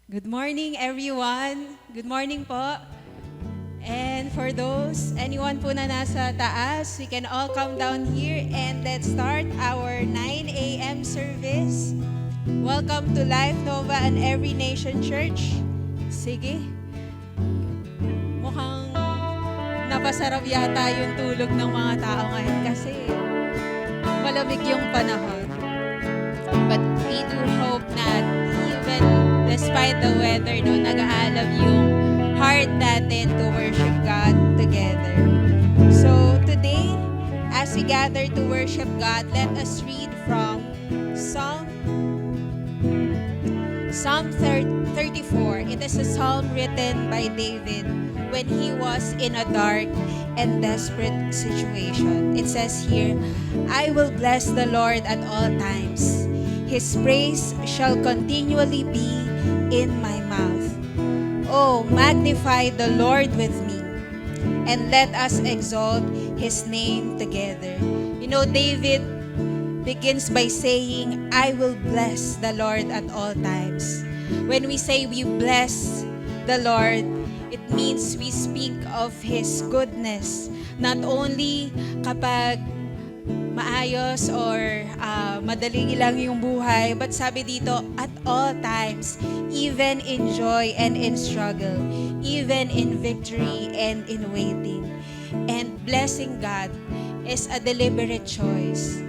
Good morning, everyone. Good morning po. And for those, anyone po na nasa taas, we can all come down here and let's start our 9 a.m. service. Welcome to Life Nova and Every Nation Church. Sige, mukhang napasarap yata yung tulog ng mga tao ngayon kasi malamig yung panahon. But we do hope that even despite the weather, no, nag-aalab yung heart natin to worship God together. So today, as we gather to worship God, let us read from Psalm 34. It is a psalm written by David when he was in a dark and desperate situation. It says here, I will bless the Lord at all times. His praise shall continually be in my mouth. Oh, magnify the Lord with me, and let us exalt His name together. You know, David begins by saying, I will bless the Lord at all times. When we say we bless the Lord, it means we speak of His goodness. Not only kapag maayos or madali lang yung buhay, but sabi dito, at all times, even in joy and in struggle, even in victory and in waiting. And blessing God is a deliberate choice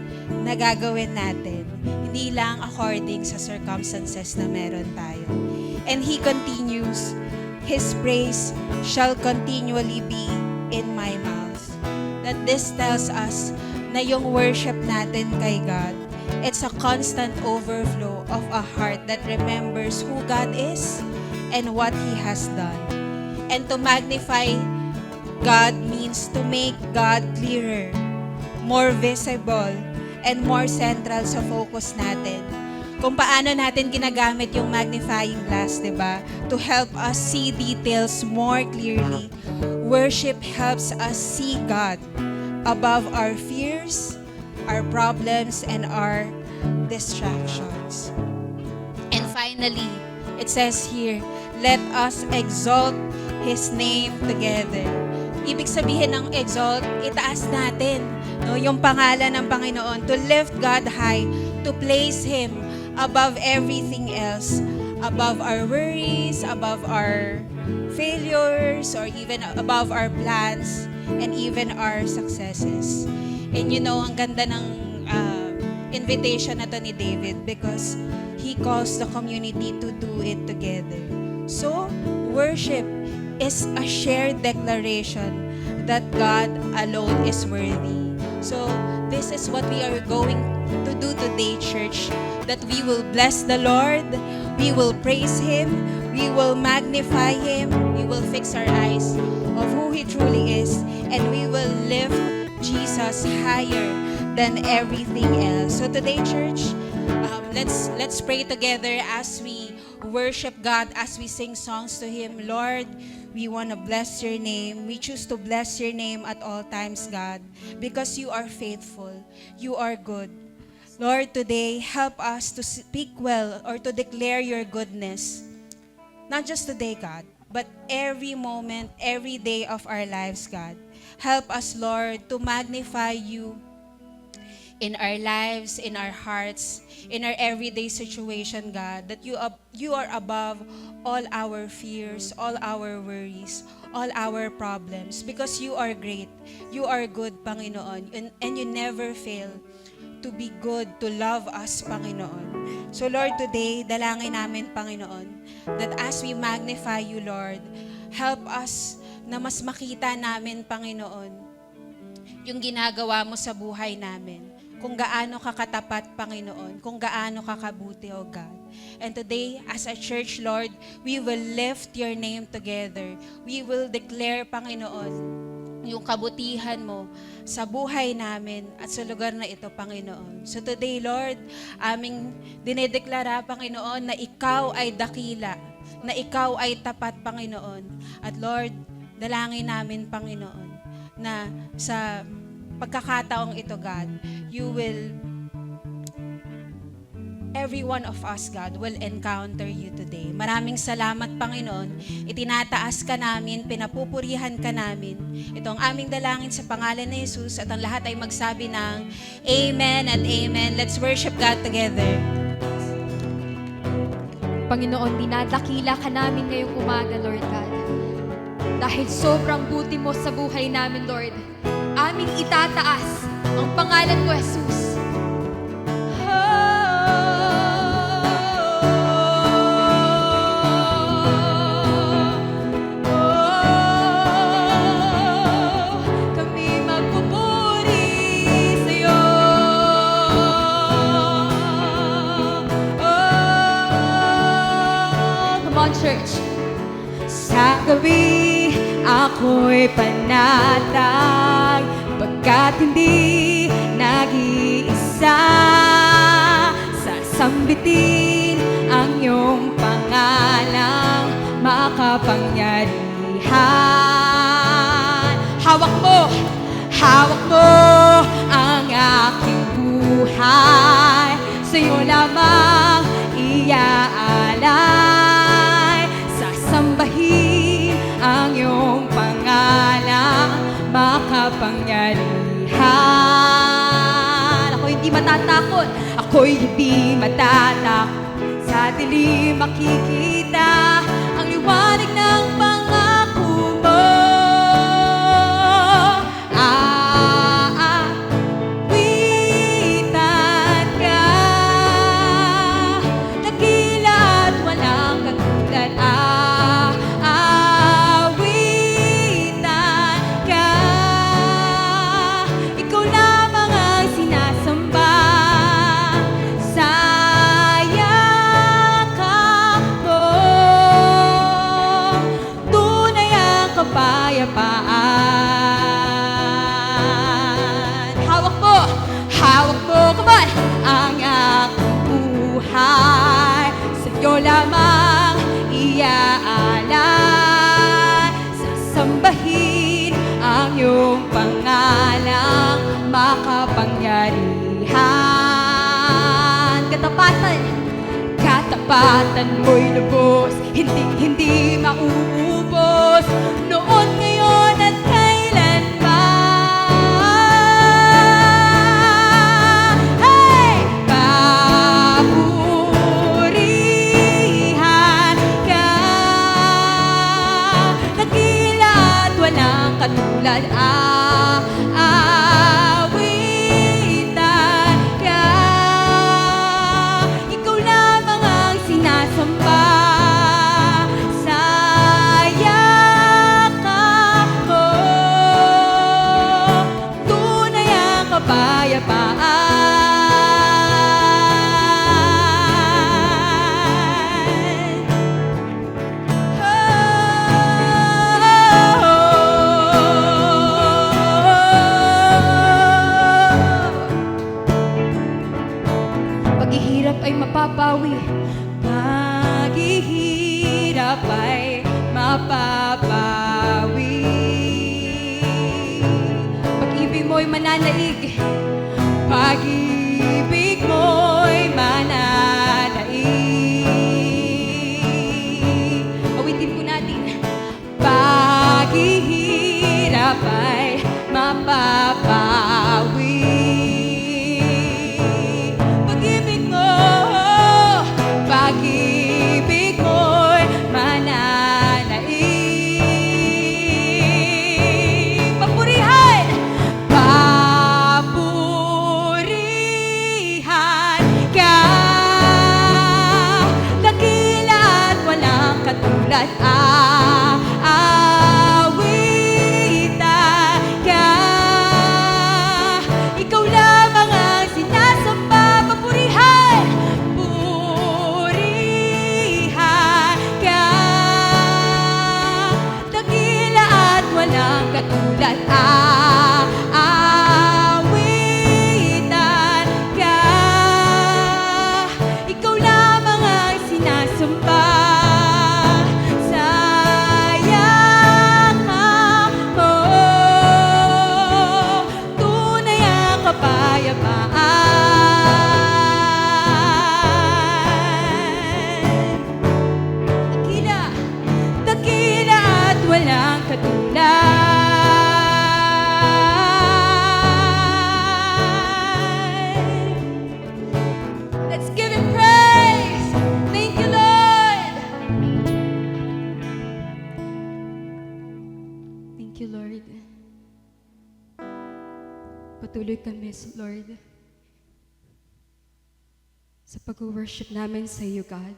na gagawin natin, hindi lang according sa circumstances na meron tayo. And He continues, His praise shall continually be in my mouth. That this tells us na yung worship natin kay God, it's a constant overflow of a heart that remembers who God is and what He has done. And to magnify God means to make God clearer, more visible, and more central sa focus natin. Kung paano natin ginagamit yung magnifying glass, di ba? To help us see details more clearly. Worship helps us see God above our fears, our problems, and our distractions. And finally, it says here, let us exalt His name together. Ibig sabihin ng exalt, itaas natin, no, yung pangalan ng Panginoon, to lift God high, to place Him above everything else, above our worries, above our failures, or even above our plans, and even our successes. And you know, ang ganda ng invitation na to ni David because he calls the community to do it together. So, worship is a shared declaration that God alone is worthy. So, this is what we are going to do today, church, that we will bless the Lord, we will praise Him, we will magnify Him, we will fix our eyes of who He truly is, and we will lift Jesus higher than everything else. So today, church, let's pray together as we worship God, as we sing songs to Him. Lord, we want to bless Your name. We choose to bless Your name at all times, God, because You are faithful. You are good. Lord, today, help us to speak well or to declare Your goodness. Not just today, God, but every moment, every day of our lives, God. Help us, Lord, to magnify You in our lives, in our hearts, in our everyday situation, God, that you are above all our fears, all our worries, all our problems, because You are great. You are good, Panginoon, and You never fail to be good, to love us, Panginoon. So Lord, today, dalangin namin, Panginoon, that as we magnify You, Lord, help us na mas makita namin, Panginoon, yung ginagawa Mo sa buhay namin. Kung gaano ka katapat, Panginoon, kung gaano ka kabuti, O God. And today, as a church, Lord, we will lift Your name together. We will declare, Panginoon, yung kabutihan Mo sa buhay namin at sa lugar na ito, Panginoon. So today, Lord, aming dinedeklara, Panginoon, na Ikaw ay dakila, na Ikaw ay tapat, Panginoon. At Lord, dalangin namin, Panginoon, na sa pagkakataong ito, God, You will every one of us, God, will encounter you today. Maraming salamat, Panginoon. Itinataas ka namin, pinapupurihan ka namin. Ito ang aming dalangin sa pangalan ni Jesus at ang lahat ay magsabi ng Amen and Amen. Let's worship God together. Panginoon, dinadakila ka namin ngayong umaga, Lord God. Dahil sobrang buti mo sa buhay namin, Lord. Aming itataas ang pangalan mo, Jesus. Church. Sa gabi ako'y panatag pagkat hindi nag-iisa. Sasambitin ang iyong pangalang makapangyarihan. Hawak mo ang aking buhay, sa'yo lamang iaalay. Sambahin ang iyong pangalan, makapangyarihan. Ako'y hindi matatakot, sa dilim makikita ang liwanag ng pangako mo. Aawitan ka, dakila at walang katulad. Hawak mo, come on, ang aking buhay, sa'yo lamang iaalay. Sasambahin ang iyong pangalang makapangyarihan. Katapatan mo'y lubos, hindi mauubos, noon, ngayon at kailanman. Hey! Papurihan ka, dakila at walang katulad. Aawitan ka, ikaw lamang ang sinasamba. Sa yakap mo, tunay ang kapayapaan. Paghihirap ay mapapawi, paghihirap ay mapapawi. Pag-ibig mo'y mananaig, pag-ibig mo'y mananaig. Awitin po natin. Paghihirap ay mapapawi. Pag-ibig mo'y mananaig. Papurihan! Papurihan Patuloy kami, Lord, sa pag-worship namin sa iyo, God.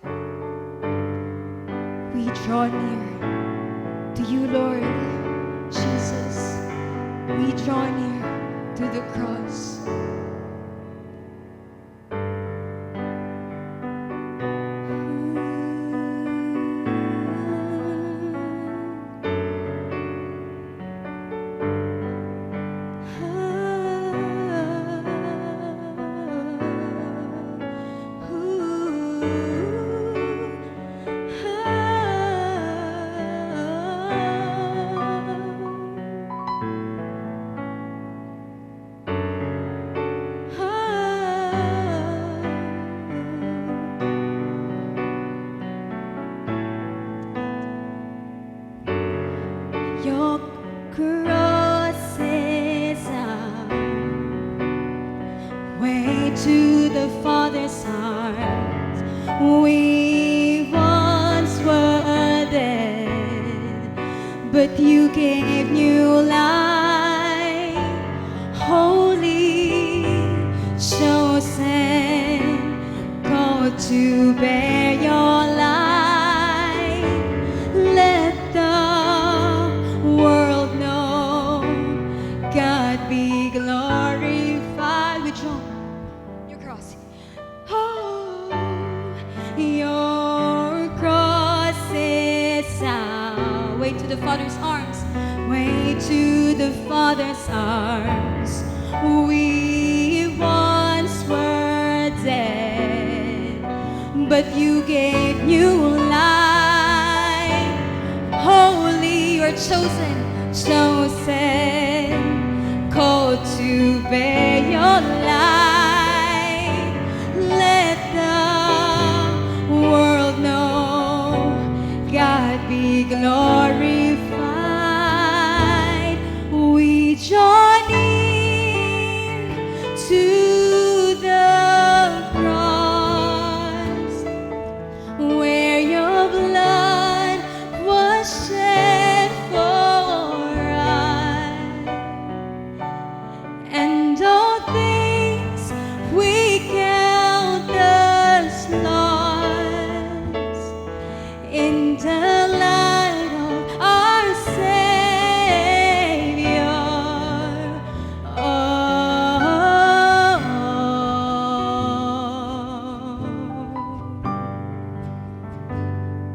We draw near to you, Lord Jesus. We draw near to the cross. Your cross is our way to the Father's heart. We once were dead, but you gave new life. Holy, chosen, called to bear your light. Let the world know God be glorified. We draw your cross. Oh, your cross is our way to the Father's arms. Way to the Father's arms. We once were dead, but you gave new life. Holy, you're chosen, called to bear your light. Let the world know God be glorified. We join in to the cross where your blood was shed for us, and all things we count as lost in the light of our Savior.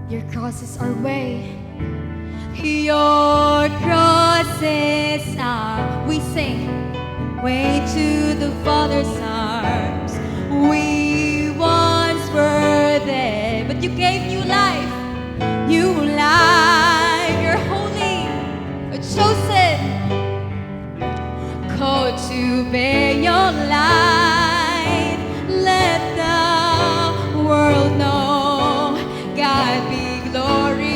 Your cross is our way. Your cross is our, we sing, way to the Father's arms. We once were dead, but you gave new life, new life. You're holy, a chosen, called to bear your light. Let the world know God be glorified.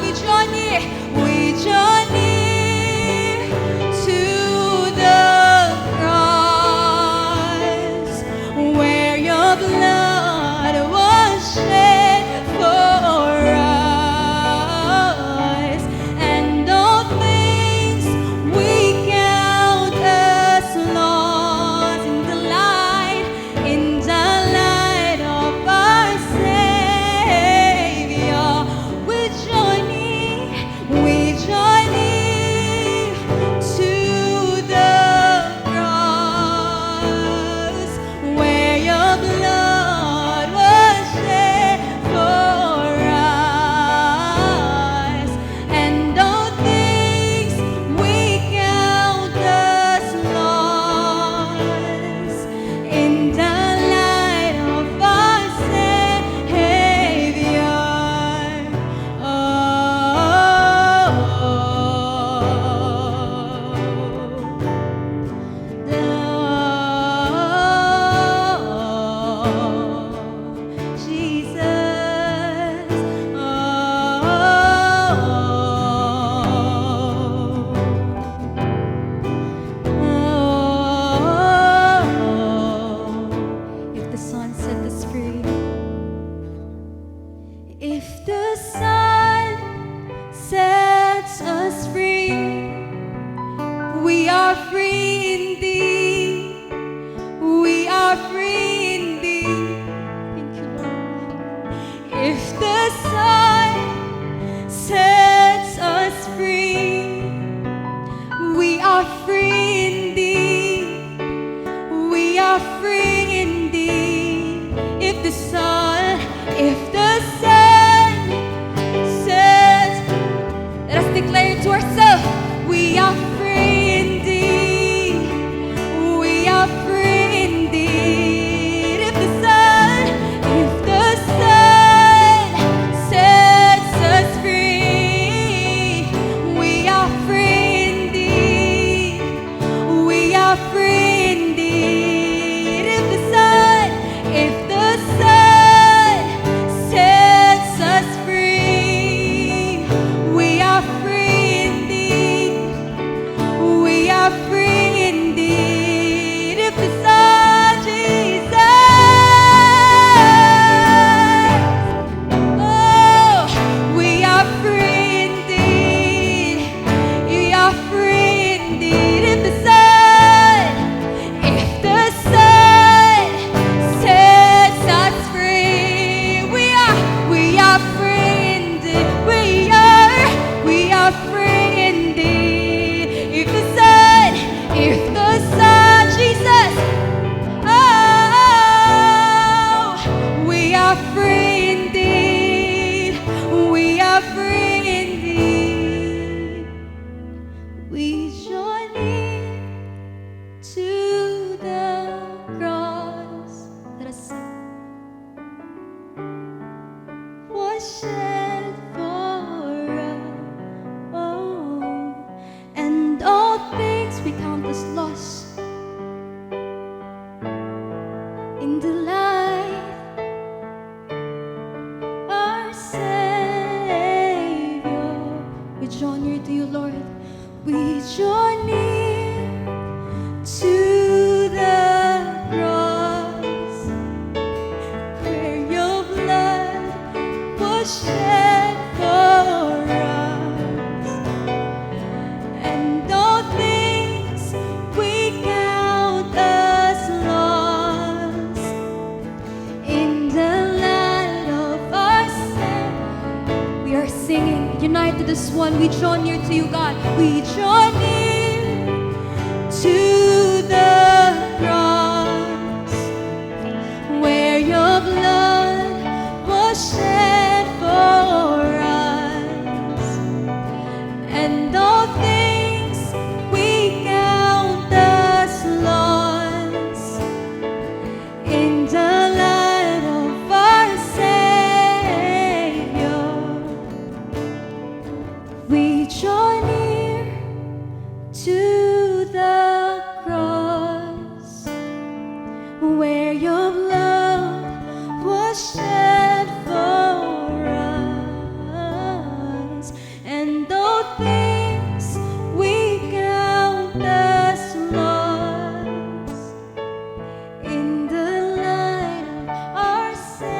We join near to the cross in the light, our Savior. We draw near to you, Lord. We draw near to the cross where your blood was shed for us, and all things we count as lost in the light of our sin. We are singing, united as one. We draw near to you, God. We draw near to the cross where your blood was shed for us, and all things we count as lost in the light of our Savior. We draw near to the cross where your blood was shed for us, and all things we count as lost in the light of our Savior.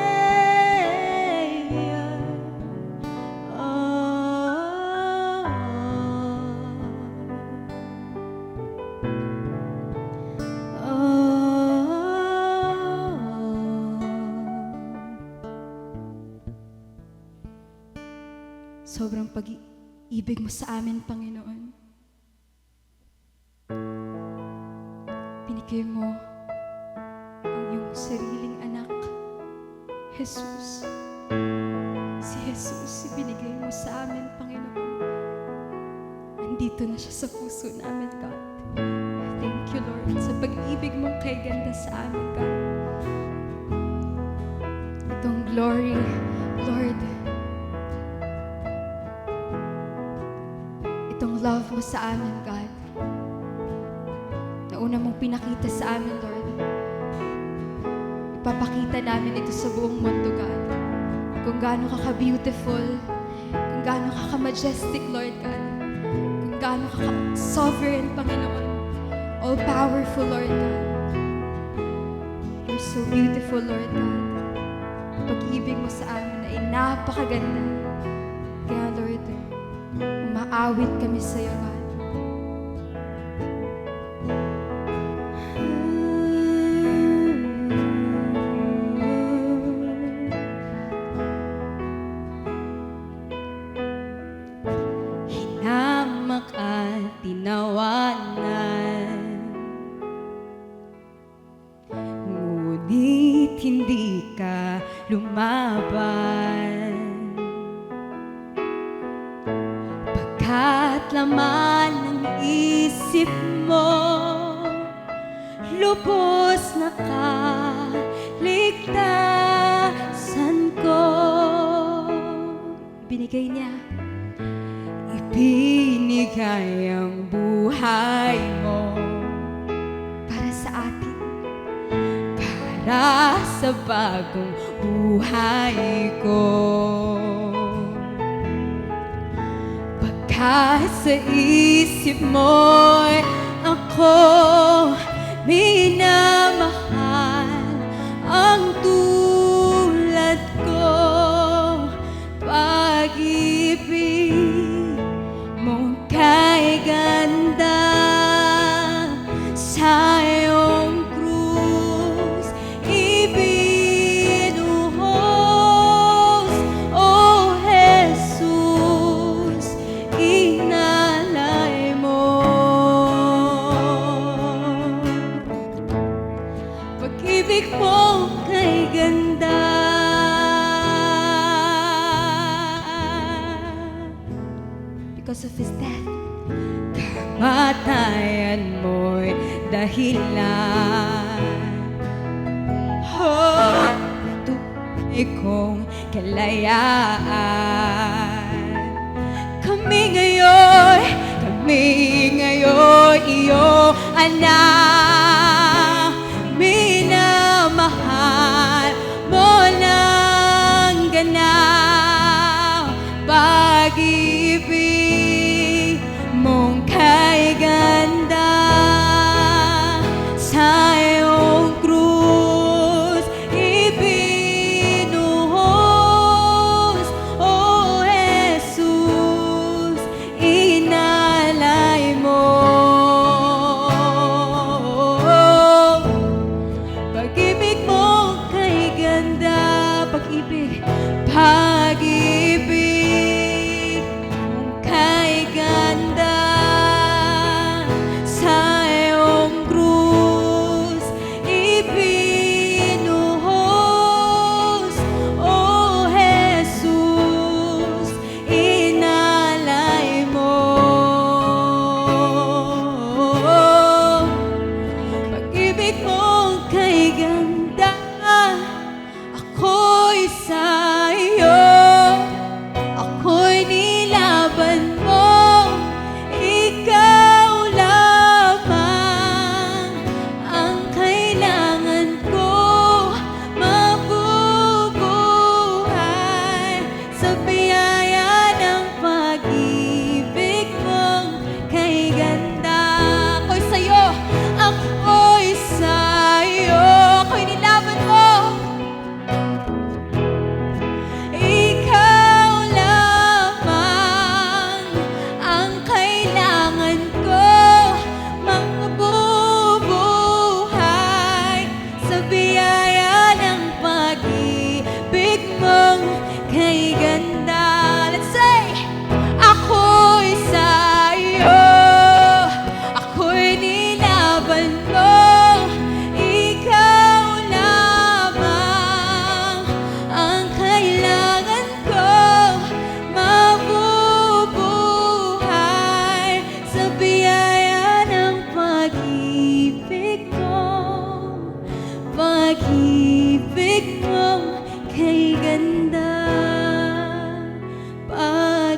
Sobrang pag-ibig mo sa amin, Panginoon. Binigay mo ang iyong sariling anak, Jesus. Si Jesus, ibinigay mo sa amin, Panginoon. Andito na siya sa puso namin, God. Thank you, Lord, sa pag-ibig mong kay ganda sa amin, God. Itong glory, Lord, itong love mo sa amin, God, na una mong pinakita sa amin, Lord, ipapakita namin ito sa buong mundo, God. Kung gaano ka-beautiful, kung gaano ka-majestic, Lord God, kung gaano ka-sovereign, Panginoon, all-powerful, Lord God. You're so beautiful, Lord God. Pag-ibig mo sa amin ay napakaganda. Kaya, Lord, umaawit kami sa iyo, God. Hinamak at tinawanan, ngunit hindi ka lumaban. Pagkat laman ng isip mo, lubos na kaligtasan ko. Binigay niya, ibinigay ang buhay mo para sa atin, para sa bagong buhay ko. Pagkat sa isip mo'y ako minamahal, ang tulad ko, pag-ibig mong kay ganda sa iyong krus ibinuhos, O Jesus, inalay mo. Pag-ibig mo kay ganda, because of His death, kamatayan mo'y dahilan. Oh, tunay kong kalayaan. Kami ngayon, iyong anak, minamahal. pag-ibig mong kay ganda sa iyong krus ibinuhos, O Jesus, inalay mo. Pag-ibig mong kay ganda, ako'y sa'yo, ako'y nilaban mo, ikaw lamang ang kailangan ko, mabubuhay sa biyaya ng pag-ibig mong kay ganda. Ako'y sa'yo, ako'y sa'yo, ako'y nilaban mo, ikaw lamang ang kailangan ko, mabubuhay sa biyaya ng pag-ibig mong kay ganda. Let's say, ako'y sa'yo, ako'y nilaban mo, ikaw lamang ang kailangan ko, mabubuhay sa biyaya ng pag-ibig mong kay ganda.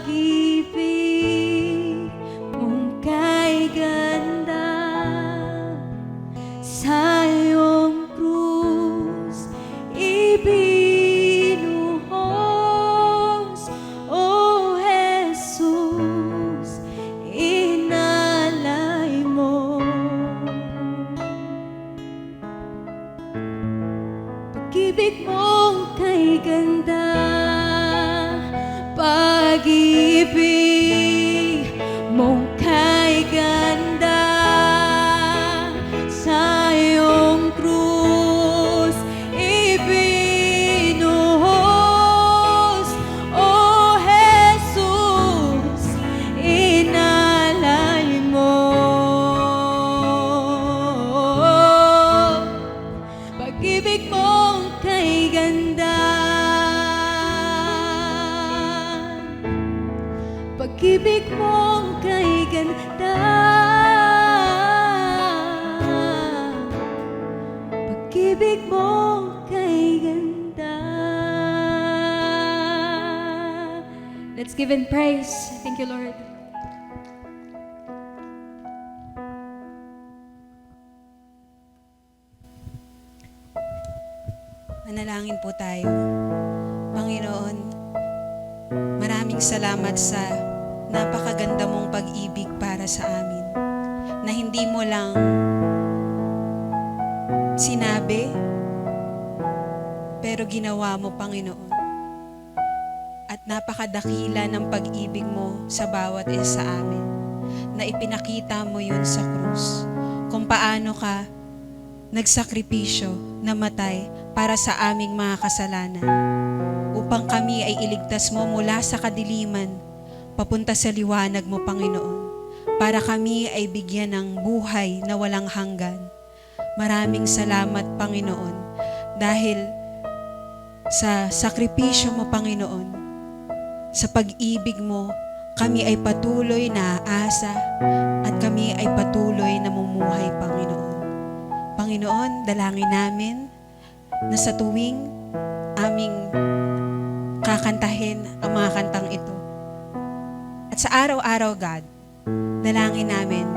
Pag-ibig mong kay ganda sa iyong krus ibinuhos, O Jesus, inalay mo. Pag-ibig mong kay ganda, pag-ibig mong kay ganda sa iyong krus ibinuhos, O Jesus, inalay mo. Pag-ibig mong kay ganda, pag-ibig mong kay ganda, pag-ibig mong kay ganda. Let's give Him praise. Thank you, Lord. Manalangin po tayo. Panginoon, maraming salamat sa napakaganda mong pag-ibig para sa amin, na hindi mo lang sinabi, pero ginawa mo, Panginoon. At napakadakila ng pag-ibig mo sa bawat isa sa amin, na ipinakita mo yun sa krus, kung paano ka nagsakripisyo, namatay para sa aming mga kasalanan, upang kami ay iligtas mo mula sa kadiliman papunta sa liwanag mo, Panginoon, para kami ay bigyan ng buhay na walang hanggan. Maraming salamat, Panginoon, dahil sa sakripisyo mo, Panginoon, sa pag-ibig mo, kami ay patuloy na aasa at kami ay patuloy na mumuhay, Panginoon. Panginoon, dalangin namin na sa tuwing aming kakantahin ang mga kantang ito, at sa araw-araw, God, dalangin namin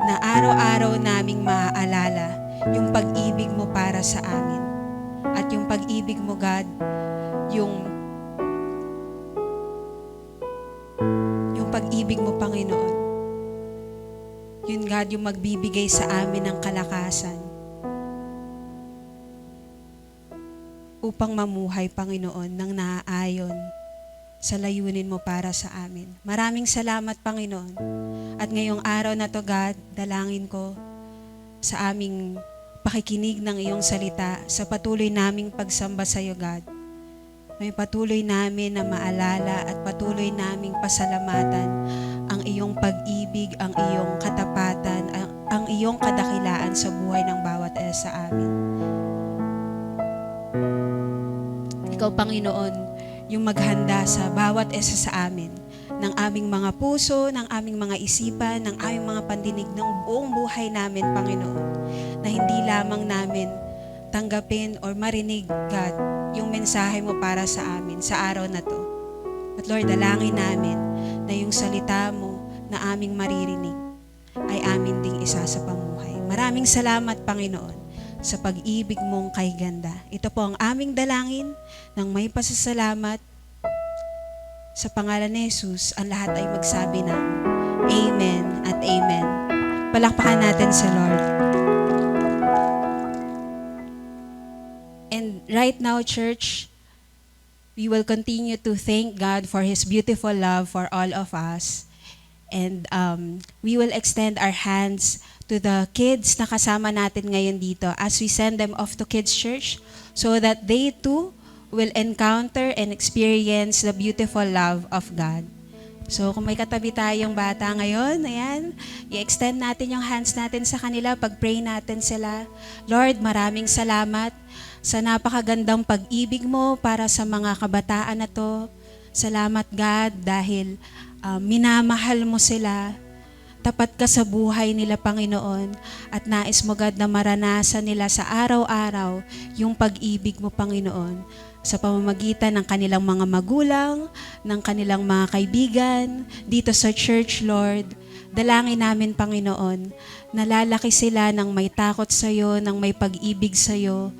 na araw-araw naming maaalala yung pag-ibig mo para sa amin. At yung pag-ibig mo, God, yung pag-ibig mo, Panginoon, yun, God, yung magbibigay sa amin ng kalakasan upang mamuhay, Panginoon, ng naaayon sa layunin mo para sa amin. Maraming salamat, Panginoon. At ngayong araw na to, God, dalangin ko sa aming pakikinig ng iyong salita, sa patuloy naming pagsamba sa iyo, God, May patuloy namin na maalala at patuloy naming pasalamatan ang iyong pag-ibig, ang iyong katapatan, ang iyong kadakilaan sa buhay ng bawat isa sa amin. Ikaw, Panginoon, yung maghanda sa bawat isa sa amin, ng aming mga puso, ng aming mga isipan, ng aming mga pandinig ng buong buhay namin, Panginoon, na hindi lamang namin tanggapin or marinig, God, yung mensahe mo para sa amin sa araw na to. At Lord, dalangin namin na yung salita mo na aming maririnig ay amin ding isa sa pamuhay. Maraming salamat, Panginoon, sa pag-ibig mong kay ganda. Ito po ang aming dalangin ng may pasasalamat. Sa pangalan ni Jesus, ang lahat ay magsabi ng Amen at Amen. Palakpakan natin sa Lord. And right now, church, we will continue to thank God for His beautiful love for all of us. And we will extend our hands to the kids na kasama natin ngayon dito as we send them off to Kids Church so that they too will encounter and experience the beautiful love of God. So kung may katabi tayong bata ngayon, ayan, i-extend natin yung hands natin sa kanila, pag-pray natin sila. Lord, maraming salamat sa napakagandang pag-ibig mo para sa mga kabataan na to. Salamat, God, dahil minamahal mo sila. Tapat ka sa buhay nila, Panginoon, at nais mo, God, na maranasan nila sa araw-araw yung pag-ibig mo, Panginoon, sa pamamagitan ng kanilang mga magulang, ng kanilang mga kaibigan, dito sa church, Lord. Dalangin namin, Panginoon, na lalaki sila ng may takot sa iyo, ng may pag-ibig sa iyo.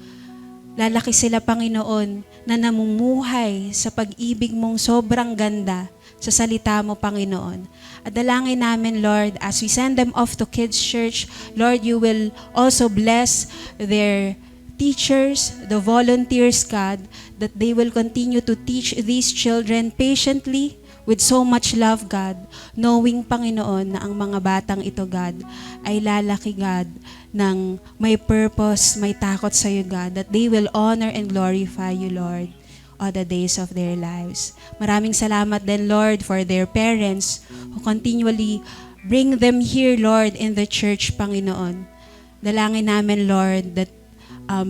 Lalaki sila, Panginoon, na namumuhay sa pag-ibig mong sobrang ganda sa salita mo, Panginoon. At dalangin namin, Lord, as we send them off to Kids Church, Lord, you will also bless their teachers, the volunteers, God, that they will continue to teach these children patiently with so much love, God, knowing, Panginoon, na ang mga batang ito, God, ay lalaki, God, ng may purpose, may takot sa iyo, God, that they will honor and glorify you, Lord, all the days of their lives. Maraming salamat din, Lord, for their parents who continually bring them here, Lord, in the church, Panginoon. Dalangin namin, Lord, that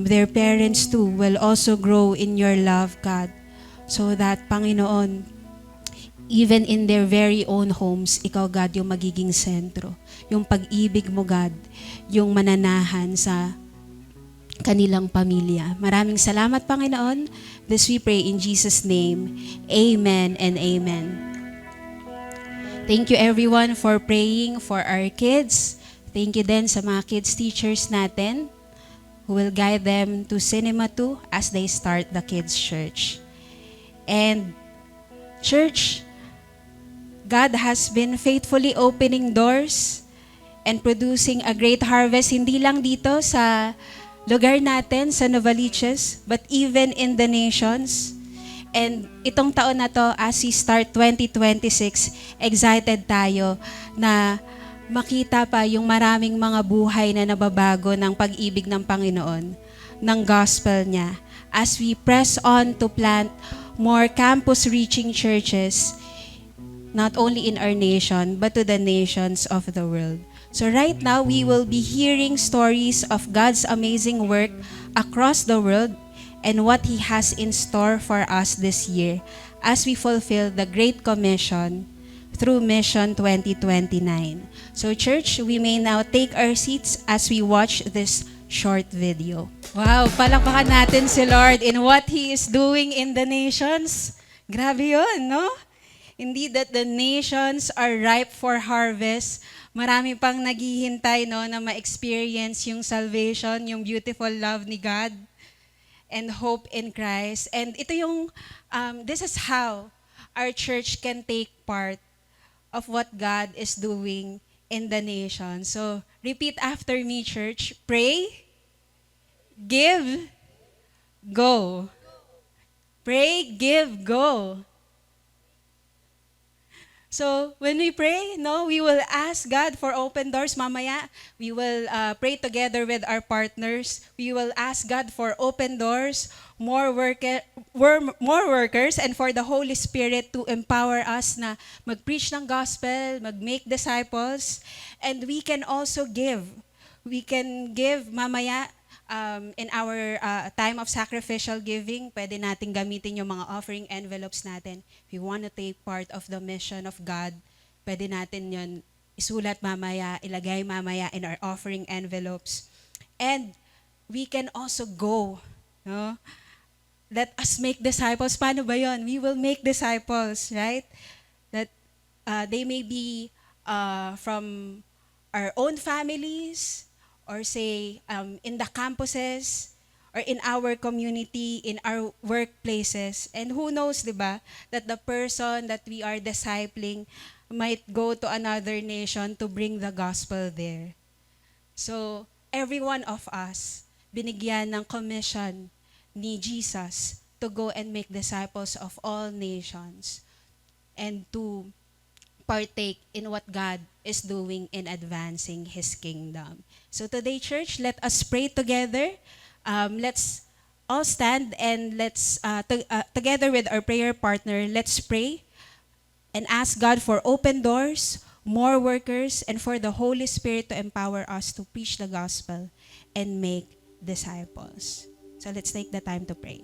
their parents too will also grow in your love, God, so that, Panginoon, even in their very own homes, ikaw, God, yung magiging sentro. Yung pag-ibig mo, God, yung mananahan sa kanilang pamilya. Maraming salamat, Panginoon. This we pray in Jesus' name. Amen and amen. Thank you everyone for praying for our kids. Thank you din sa mga kids teachers natin who will guide them to Cinema 2 as they start the Kids Church. And church, God has been faithfully opening doors and producing a great harvest, hindi lang dito sa lugar natin, sa Novaliches, but even in the nations. And itong taon na to, as we start 2026, excited tayo na makita pa yung maraming mga buhay na nababago ng pag-ibig ng Panginoon, ng gospel niya, as we press on to plant more campus-reaching churches, not only in our nation, but to the nations of the world. So right now, we will be hearing stories of God's amazing work across the world and what He has in store for us this year as we fulfill the Great Commission through Mission 2029. So church, we may now take our seats as we watch this short video. Wow, palakpakan natin si Lord in what He is doing in the nations. Grabe yun, no? Indeed that the nations are ripe for harvest. Marami pang naghihintay, no, na ma-experience yung salvation, yung beautiful love ni God and hope in Christ. And ito yung, this is how our church can take part of what God is doing in the nation. So, repeat after me, church. Pray, give, go. Pray, give, go. So when we pray, no, we will ask God for open doors. Mamaya, we will pray together with our partners. We will ask God for open doors, more workers, and for the Holy Spirit to empower us na mag-preach ng gospel, mag-make disciples, and we can also give. We can give mamaya in our time of sacrificial giving, pwede natin gamitin yung mga offering envelopes natin. If you want to take part of the mission of God, pwede natin yun isulat mamaya, ilagay mamaya in our offering envelopes. And we can also go. No? Let us make disciples. Paano ba yun? We will make disciples, right? That they may be from our own families, or say in the campuses, or in our community, in our workplaces. And who knows, di ba, that the person that we are discipling might go to another nation to bring the gospel there. So, every one of us, binigyan ng commission ni Jesus to go and make disciples of all nations and to partake in what God is doing in advancing His kingdom. So today, church, let us pray together. Let's all stand and let's, together with our prayer partner, let's pray and ask God for open doors, more workers, and for the Holy Spirit to empower us to preach the gospel and make disciples. So let's take the time to pray.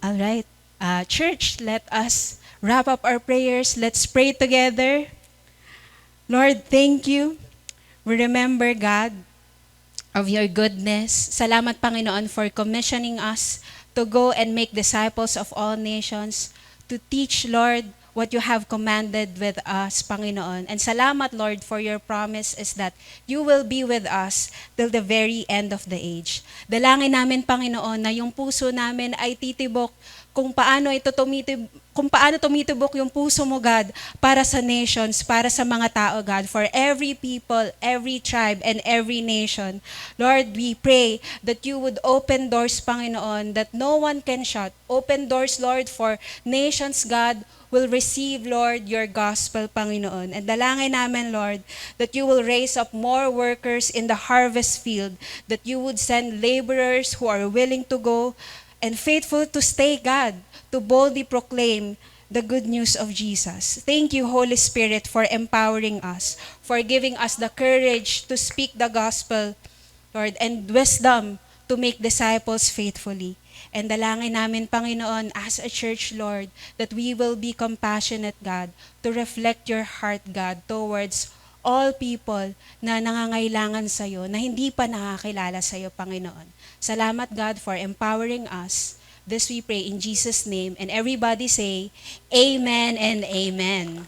All right. Church, let us wrap up our prayers. Let's pray together. Lord, thank you. We remember, God, of your goodness. Salamat, Panginoon, for commissioning us to go and make disciples of all nations, to teach, Lord, what you have commanded with us, Panginoon. And salamat, Lord, for your promise is that you will be with us till the very end of the age. Dalangin namin, Panginoon, na yung puso namin ay titibok kung paano ito kung paano tumitubok yung puso mo, God, para sa nations, para sa mga tao, God, for every people, every tribe, and every nation. Lord, we pray that you would open doors, Panginoon, that no one can shut. Open doors, Lord, for nations, God, will receive, Lord, your gospel, Panginoon. And dalangin namin, Lord, that you will raise up more workers in the harvest field, that you would send laborers who are willing to go and faithful to stay, God, to boldly proclaim the good news of Jesus. Thank you, Holy Spirit, for empowering us, for giving us the courage to speak the gospel, Lord, and wisdom to make disciples faithfully. And dalangin namin, Panginoon, as a church, Lord, that we will be compassionate, God, to reflect your heart, God, towards all people na nangangailangan sa iyo, na hindi pa nakakilala sa iyo, Panginoon. Salamat, God, for empowering us. This we pray in Jesus' name. And everybody say, Amen and Amen.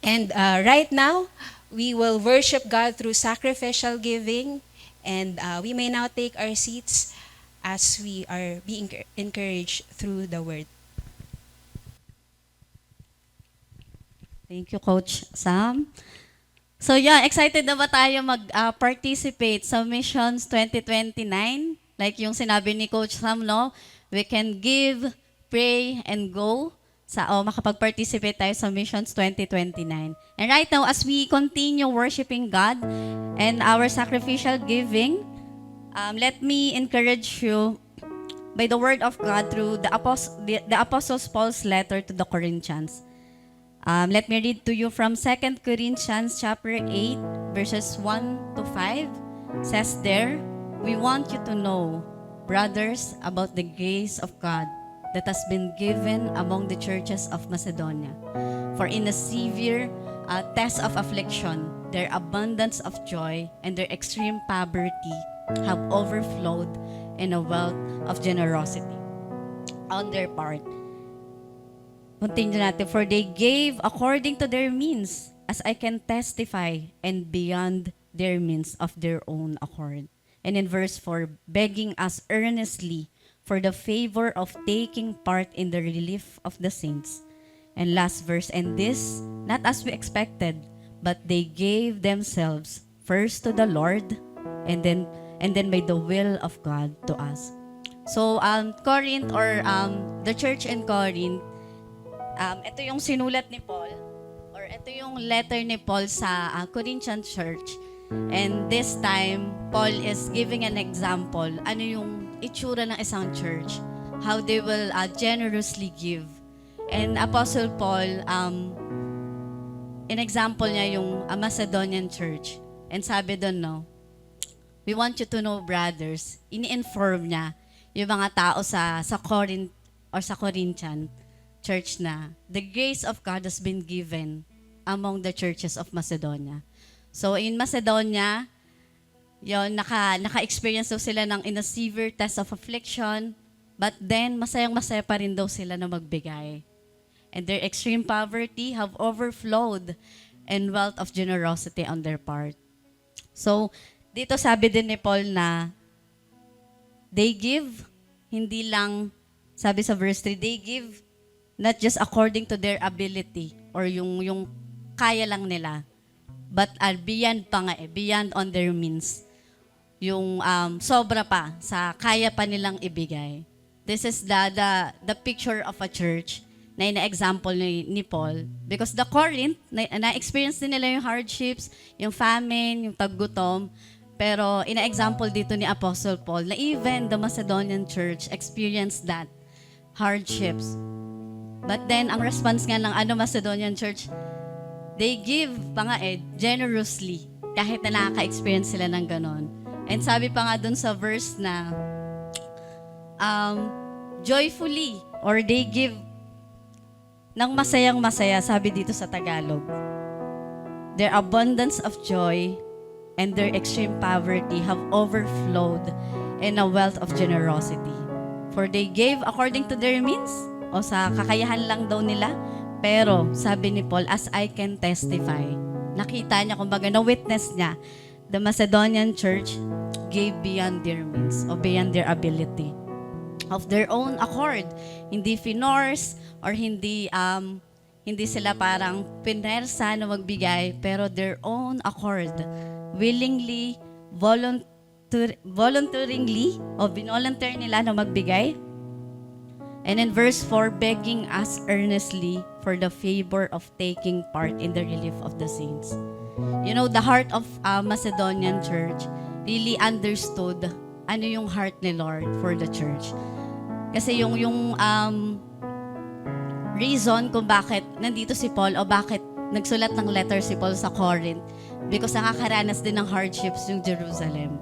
And right now, we will worship God through sacrificial giving. And we may now take our seats as we are being encouraged through the word. Thank you, Coach Sam. So yeah, excited na ba tayo mag-participate sa Missions 2029? Like yung sinabi ni Coach Sam, no? We can give, pray, and go. Makapag-participate tayo sa Missions 2029. And right now, as we continue worshiping God and our sacrificial giving, let me encourage you by the word of God through the Apostle Paul's letter to the Corinthians. Let me read to you from 2 Corinthians chapter 8, verses 1 to 5. It says there, we want you to know, brothers, about the grace of God that has been given among the churches of Macedonia. For in a severe test of affliction, their abundance of joy and their extreme poverty have overflowed in a wealth of generosity on their part. Continue natin. For they gave according to their means, as I can testify, and beyond their means of their own accord. And in verse 4, begging us earnestly for the favor of taking part in the relief of the saints. And last verse, and this, not as we expected, but they gave themselves first to the Lord, and then by the will of God to us. So, Corinth, or the church in Corinth, ito yung sinulat ni Paul, or ito yung letter ni Paul sa Corinthian church. And this time, Paul is giving an example, ano yung itsura ng isang church, how they will generously give. And Apostle Paul, in example niya yung Macedonian church. And sabi doon, no, we want you to know, brothers, ini-inform niya yung mga tao sa Corinth or sa Corinthian church na the grace of God has been given among the churches of Macedonia. So in Macedonia, yon naka-experience daw sila ng in a severe test of affliction, but then masayang-masaya pa rin daw sila na magbigay. And their extreme poverty have overflowed in wealth of generosity on their part. So dito sabi din ni Paul na they give, hindi lang, sabi sa verse 3, they give not just according to their ability or yung kaya lang nila, but beyond pa nga beyond on their means. Yung sobra pa sa kaya pa nilang ibigay. This is the picture of a church na ina-example ni Paul. Because the Corinth, na-experience din nila yung hardships, yung famine, yung taggutom. Pero ina-example dito ni Apostle Paul na even the Macedonian church experienced that hardships. But then, ang response nga ng Macedonian church, they give pa nga generously, kahit na nakaka-experience sila ng ganon. And sabi pa nga dun sa verse na, joyfully, or they give ng masayang-masaya, sabi dito sa Tagalog. Their abundance of joy and their extreme poverty have overflowed in a wealth of generosity. For they gave according to their means, o sa kakayahan lang daw nila, pero sabi ni Paul, as I can testify, nakita niya, kumbaga, na-witness niya, the Macedonian church gave beyond their means, o beyond their ability. of their own accord. Hindi finorce or hindi sila parang pinersa na magbigay, pero their own accord. Willingly, voluntaringly, o binolunteer nila na magbigay. And in verse 4, begging us earnestly for the favor of taking part in the relief of the saints. You know, the heart of Macedonian church really understood ano yung heart ni Lord for the church. Kasi yung reason kung bakit nandito si Paul o bakit nagsulat ng letter si Paul sa Corinth, because nakakaranas din ng hardships yung Jerusalem.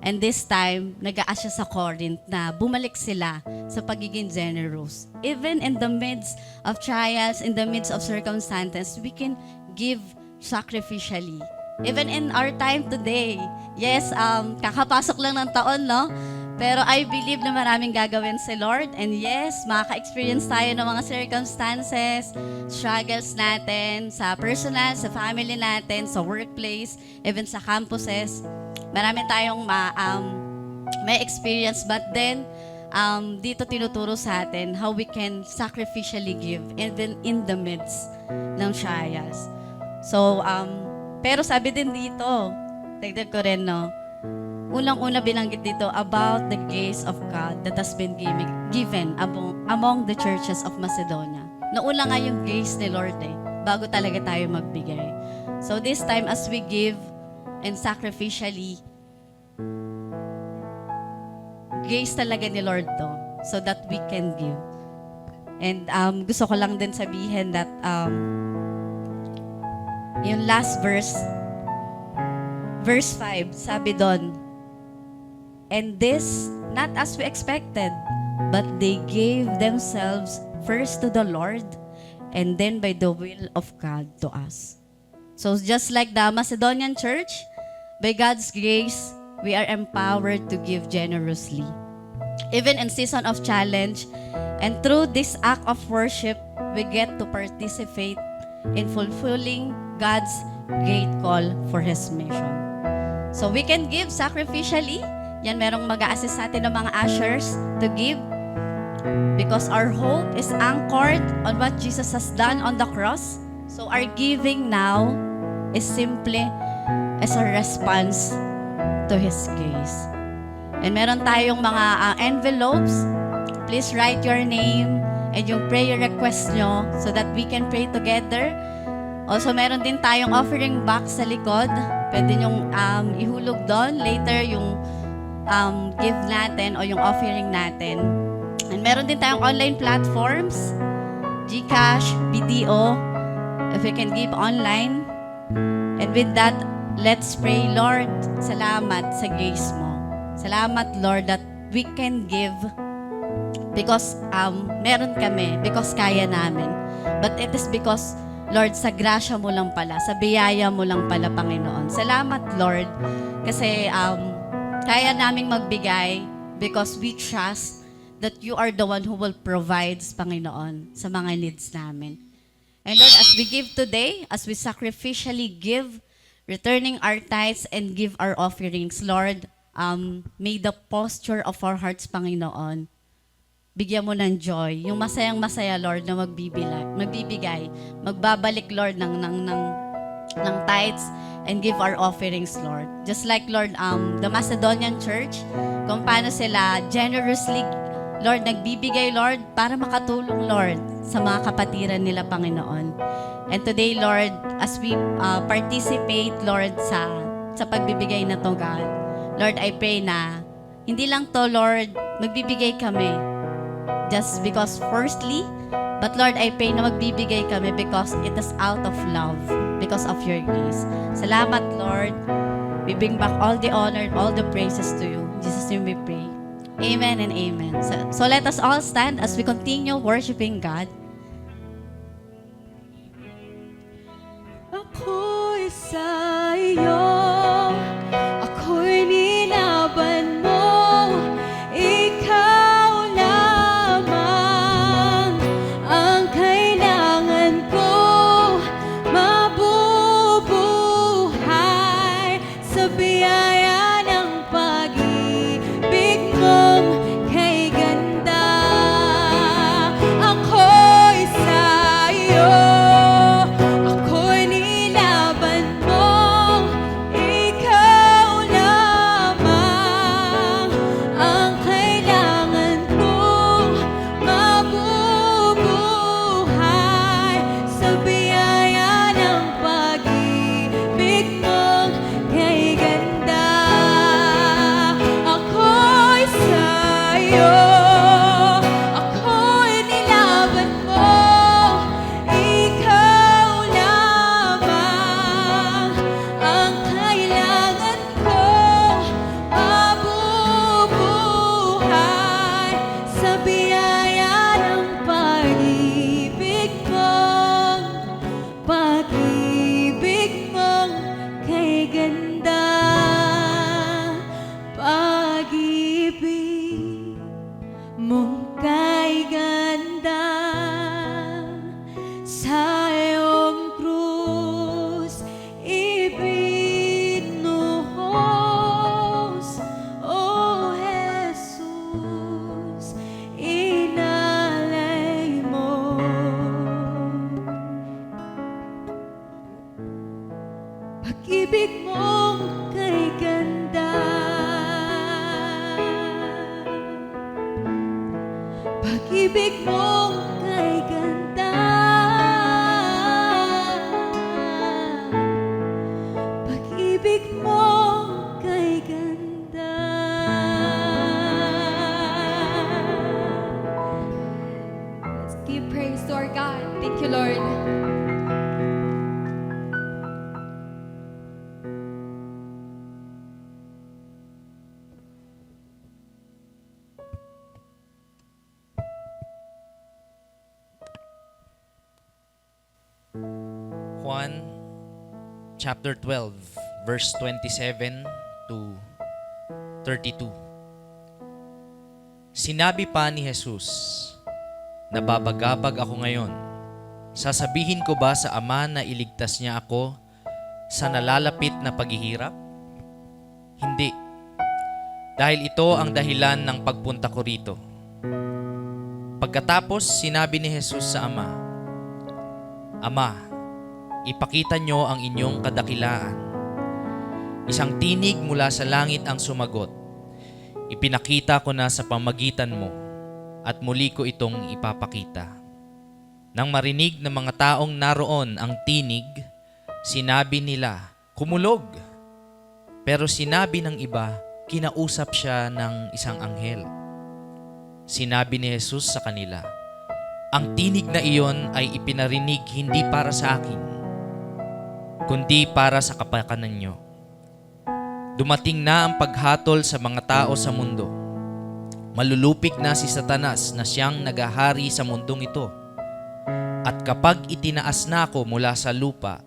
And this time, nag-aas siya sa Corinth na bumalik sila sa pagiging generous. Even in the midst of trials, in the midst of circumstances, we can give sacrificially. Even in our time today, yes, kakapasok lang ng taon, no? Pero I believe na maraming gagawin si Lord. And yes, makaka-experience tayo ng mga circumstances, struggles natin sa personal, sa family natin, sa workplace, even sa campuses. Marami tayong may experience, but then dito tinuturo sa atin how we can sacrificially give even in the midst ng trials. So, pero sabi din dito, dagdag ko rin, no, unang-una binanggit dito about the grace of God that has been given among the churches of Macedonia. Nauna nga yung grace ni Lord bago talaga tayo magbigay. So this time as we give and sacrificially, grace talaga ni Lord to so that we can give. And gusto ko lang din sabihin that yung last verse 5, sabi doon, and this not as we expected, but they gave themselves first to the Lord and then by the will of God to us. So just like the Macedonian church, by God's grace, we are empowered to give generously. Even in season of challenge, and through this act of worship, we get to participate in fulfilling God's great call for His mission. So we can give sacrificially. Yan, merong mag-a-assist sa atin ng mga ushers to give. Because our hope is anchored on what Jesus has done on the cross. So our giving now is simply as a response to His grace. And meron tayong mga envelopes. Please write your name and yung prayer request nyo so that we can pray together. Also, meron din tayong offering box sa likod. Pwede nyong ihulog doon. Later, yung give natin o yung offering natin. And meron din tayong online platforms. GCash, BDO, if you can give online. And with that, let's pray. Lord, salamat sa grace mo. Salamat, Lord, that we can give because meron kami, because kaya namin. But it is because, Lord, sa grasya mo lang pala, sa biyaya mo lang pala, Panginoon. Salamat, Lord, kasi kaya naming magbigay because we trust that you are the one who will provide, Panginoon, sa mga needs namin. And Lord, as we give today, as we sacrificially give, returning our tithes and give our offerings, Lord, may the posture of our hearts, Panginoon, bigyan mo ng joy. Yung masayang-masaya, Lord, na magbibigay, magbabalik, Lord, ng tithes and give our offerings, Lord. Just like, Lord, the Macedonian church, kung paano sila generously, Lord, nagbibigay, Lord, para makatulong, Lord, sa mga kapatiran nila, Panginoon. And today, Lord, as we participate, Lord, sa pagbibigay na to, God, Lord, I pray na hindi lang to, Lord, magbibigay kami just because firstly, but Lord, I pray na magbibigay kami because it is out of love, because of your grace. Salamat, Lord. We bring back all the honor and all the praises to you. In Jesus' name we pray. Amen and amen. So let us all stand as we continue worshiping God. Ako'y sa iyo, ako'y nilaban mo, ikaw lamang ang kailangan ko, mabubuhay sa biyaya ng pag-ibig mong kay ganda. mong kay ganda sa iyong krus ibinuhos, O Jesus, inalay mo. Pag-ibig mong kay ganda, pag-ibig mong kay ganda, pag-ibig mong kay ganda. Let's give praise to our God. Thank you, Lord. Juan chapter 12, verse 27 to 32. Sinabi pa ni Jesus, "Nababagabag ako ngayon. Sasabihin ko ba sa Ama na iligtas niya ako sa nalalapit na paghihirap? Hindi. Dahil ito ang dahilan ng pagpunta ko rito." Pagkatapos, sinabi ni Jesus sa Ama, "Ama, ipakita niyo ang inyong kadakilaan." Isang tinig mula sa langit ang sumagot, "Ipinakita ko na sa pamagitan mo at muli ko itong ipapakita." Nang marinig ng mga taong naroon ang tinig, sinabi nila, "Humulog." Pero sinabi ng iba, kinausap siya ng isang anghel. Sinabi ni Jesus sa kanila, "Ang tinig na iyon ay ipinarinig hindi para sa akin, kundi para sa kapakanan niyo. Dumating na ang paghatol sa mga tao sa mundo. Malulupig na si Satanas na siyang nagahari sa mundong ito. At kapag itinaas na ako mula sa lupa,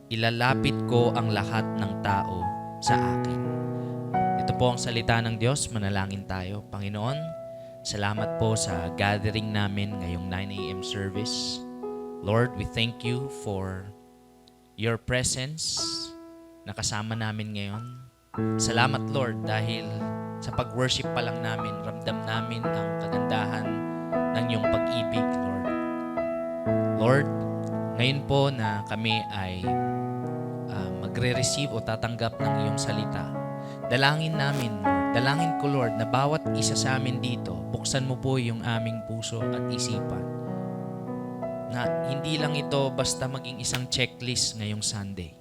ilalapit ko ang lahat ng tao sa akin." Ito po ang salita ng Diyos. Manalangin tayo. Panginoon, salamat po sa gathering namin ngayong 9 a.m. service. Lord, we thank you for your presence na kasama namin ngayon. Salamat, Lord, dahil sa pag-worship pa lang namin, ramdam namin ang kagandahan ng iyong pag-ibig, Lord. Lord, ngayon po na kami ay magre-receive o tatanggap ng iyong salita, dalangin namin, Lord. Dalangin ko, Lord, na bawat isa sa amin dito, buksan mo po yung aming puso at isipan. Na hindi lang ito basta maging isang checklist ngayong Sunday.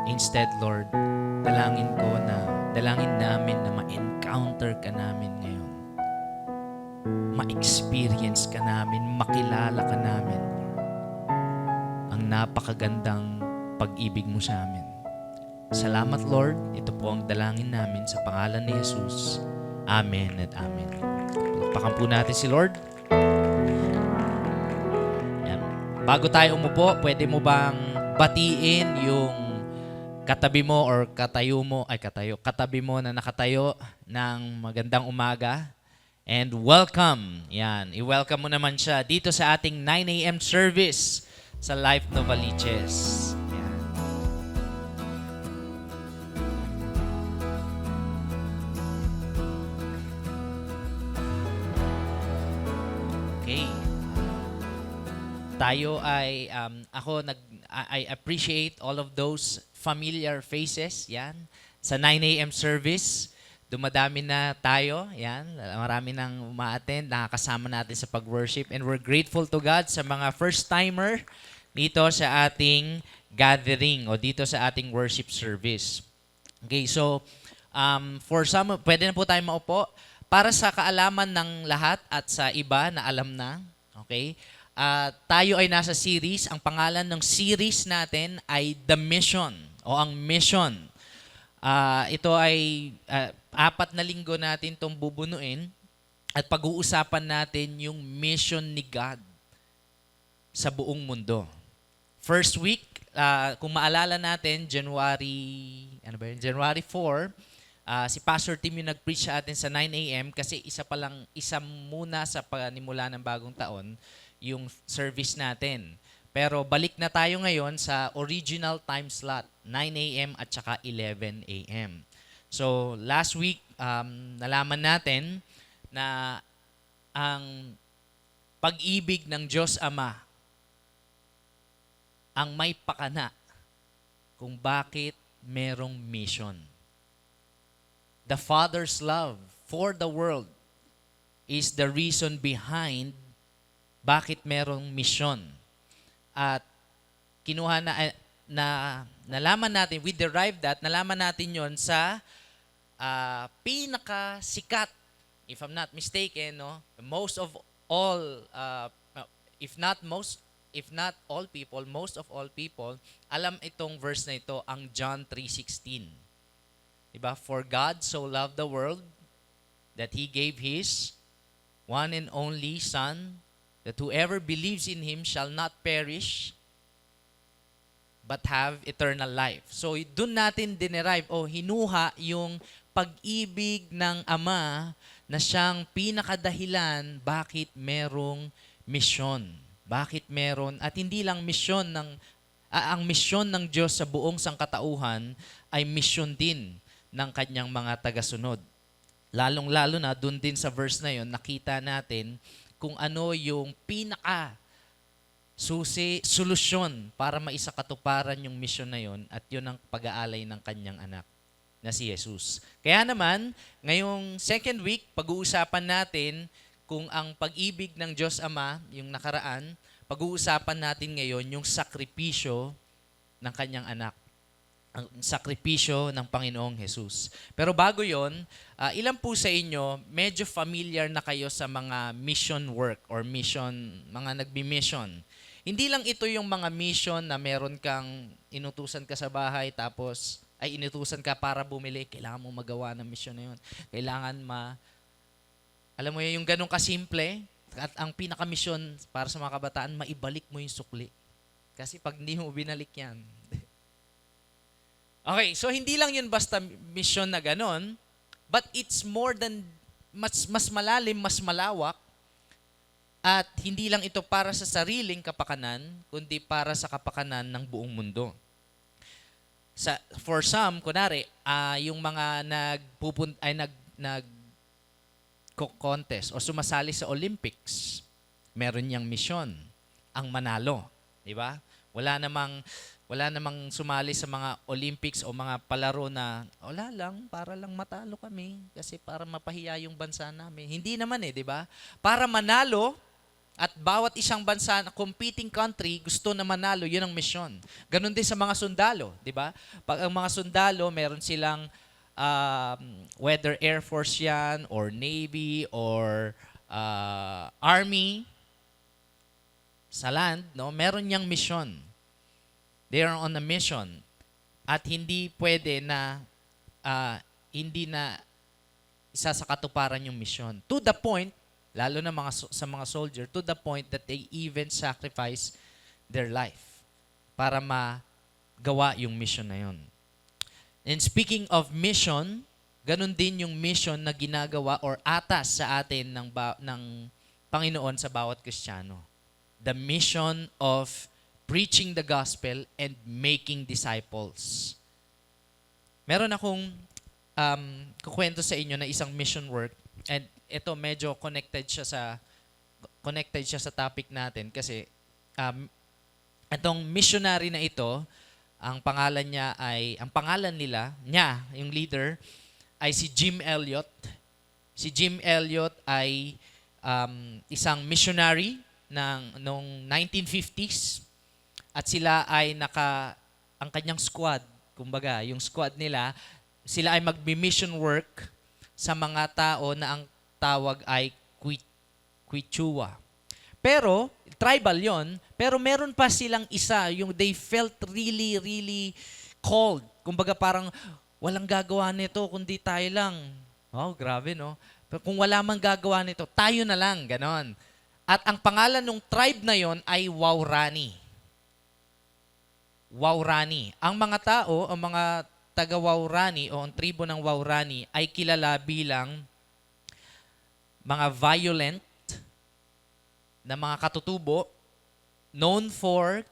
Instead, Lord, dalangin namin na ma-encounter ka namin ngayon. Ma-experience ka namin, makilala ka namin, Lord. Ang napakagandang pag-ibig mo sa amin. Salamat, Lord. Ito po ang dalangin namin sa pangalan ni Jesus. Amen at amen. Palakpakan po natin si Lord. Yan. Bago tayo umupo, pwede mo bang batiin yung katabi mo or katabi mo na nakatayo ng magandang umaga? And welcome. Yan. I-welcome mo naman siya dito sa ating 9 a.m. service sa Life Novaliches. Yan. Okay. Tayo ay, I appreciate all of those familiar faces, yan. Sa 9 a.m. service, dumadami na tayo, yan. Marami nang umaattend, nakakasama natin sa pag-worship. And we're grateful to God sa mga first-timer dito sa ating gathering o dito sa ating worship service. Okay, so, for some, pwede na po tayo maupo. Para sa kaalaman ng lahat at sa iba na alam na, okay, tayo ay nasa series. Ang pangalan ng series natin ay The Mission o ang Mission. Ito ay 4 na linggo natin itong bubunuin at pag-uusapan natin yung mission ni God sa buong mundo. First week, kung maalala natin, January 4, Si Pastor Tim yung nag-preach sa atin sa 9 a.m. kasi isa muna sa panimula ng bagong taon yung service natin. Pero balik na tayo ngayon sa original time slot, 9 a.m. at saka 11 a.m. So last week, nalaman natin na ang pag-ibig ng Diyos Ama ang may pakana kung bakit merong mission. The Father's love for the world is the reason behind bakit merong mission. At kinuha nalaman natin, we derived that, nalaman natin yon sa pinakasikat, if I'm not mistaken, no, most of all, if not all people, most of all people, alam itong verse na ito, ang John 3:16. Diba? For God so loved the world that He gave His one and only Son, that whoever believes in Him shall not perish, but have eternal life. So, dun natin dinerive o hinuha yung pag-ibig ng Ama na siyang pinakadahilan bakit merong misyon. Bakit meron, at hindi lang misyon ang misyon ng Diyos sa buong sangkatauhan ay misyon din ng kanyang mga tagasunod. Lalong-lalo na, dun din sa verse na yon, nakita natin kung ano yung solusyon para maisakatuparan yung misyon na yon, at yun ang pag-aalay ng kanyang anak na si Jesus. Kaya naman, ngayong second week, pag-uusapan natin kung ang pag-ibig ng Diyos Ama, yung nakaraan, pag-uusapan natin ngayon yung sakripisyo ng kanyang anak. Ang sakripisyo ng Panginoong Jesus. Pero bago yon, ilan po sa inyo, medyo familiar na kayo sa mga mission work or mission, mga nagbi-mission. Hindi lang ito yung mga mission na meron kang inutusan ka sa bahay tapos ay inutusan ka para bumili, kailangan mo magawa ng mission na yun. Kailangan alam mo yun, yung ganun kasimple, at ang pinaka-mission para sa mga kabataan, maibalik mo yung sukli. Kasi pag hindi mo binalik yan. Okay, so hindi lang yun basta mission na ganon, but it's more than, mas malalim, mas malawak, at hindi lang ito para sa sariling kapakanan, kundi para sa kapakanan ng buong mundo. For some, kunwari, yung mga contest o sumasali sa Olympics, meron niyang mission, ang manalo, di ba? Wala namang sumali sa mga Olympics o mga palaro na wala lang, para lang matalo kami kasi para mapahiya yung bansa namin. Hindi naman di ba? Para manalo, at bawat isang bansa na competing country gusto na manalo, yun ang mission. Ganon din sa mga sundalo, di ba? Pag ang mga sundalo, meron silang whether Air Force yan, or Navy, or Army, sa land, no, meron niyang mission. They are on a mission. At hindi pwede na hindi na isa sa katuparan yung mission. To the point, lalo na sa mga soldier, to the point that they even sacrifice their life para magawa yung mission na yun. And speaking of mission, ganun din yung mission na ginagawa or atas sa atin ng Panginoon sa bawat Kristiyano. The mission of preaching the gospel and making disciples. Meron akong kukwento sa inyo na isang mission work, and ito medyo connected siya sa topic natin kasi itong missionary na ito, ang pangalan nila, yung leader, ay si Jim Elliot. Si Jim Elliot ay isang missionary noong 1950s. At sila ay ang kanyang squad, kumbaga, yung squad nila, sila ay magbi-mission work sa mga tao na ang tawag ay Quichua. Pero, tribal yon, pero meron pa silang isa, yung they felt really, really called. Kumbaga parang, walang gagawa nito, kundi tayo lang. Oh, grabe, no? Pero kung wala mang gagawa nito, tayo na lang, ganon. At ang pangalan ng tribe na yon ay Waorani. Waorani. Ang mga tao, ang mga taga-Waurani o ang tribo ng Waurani ay kilala bilang mga violent na mga katutubo, known for,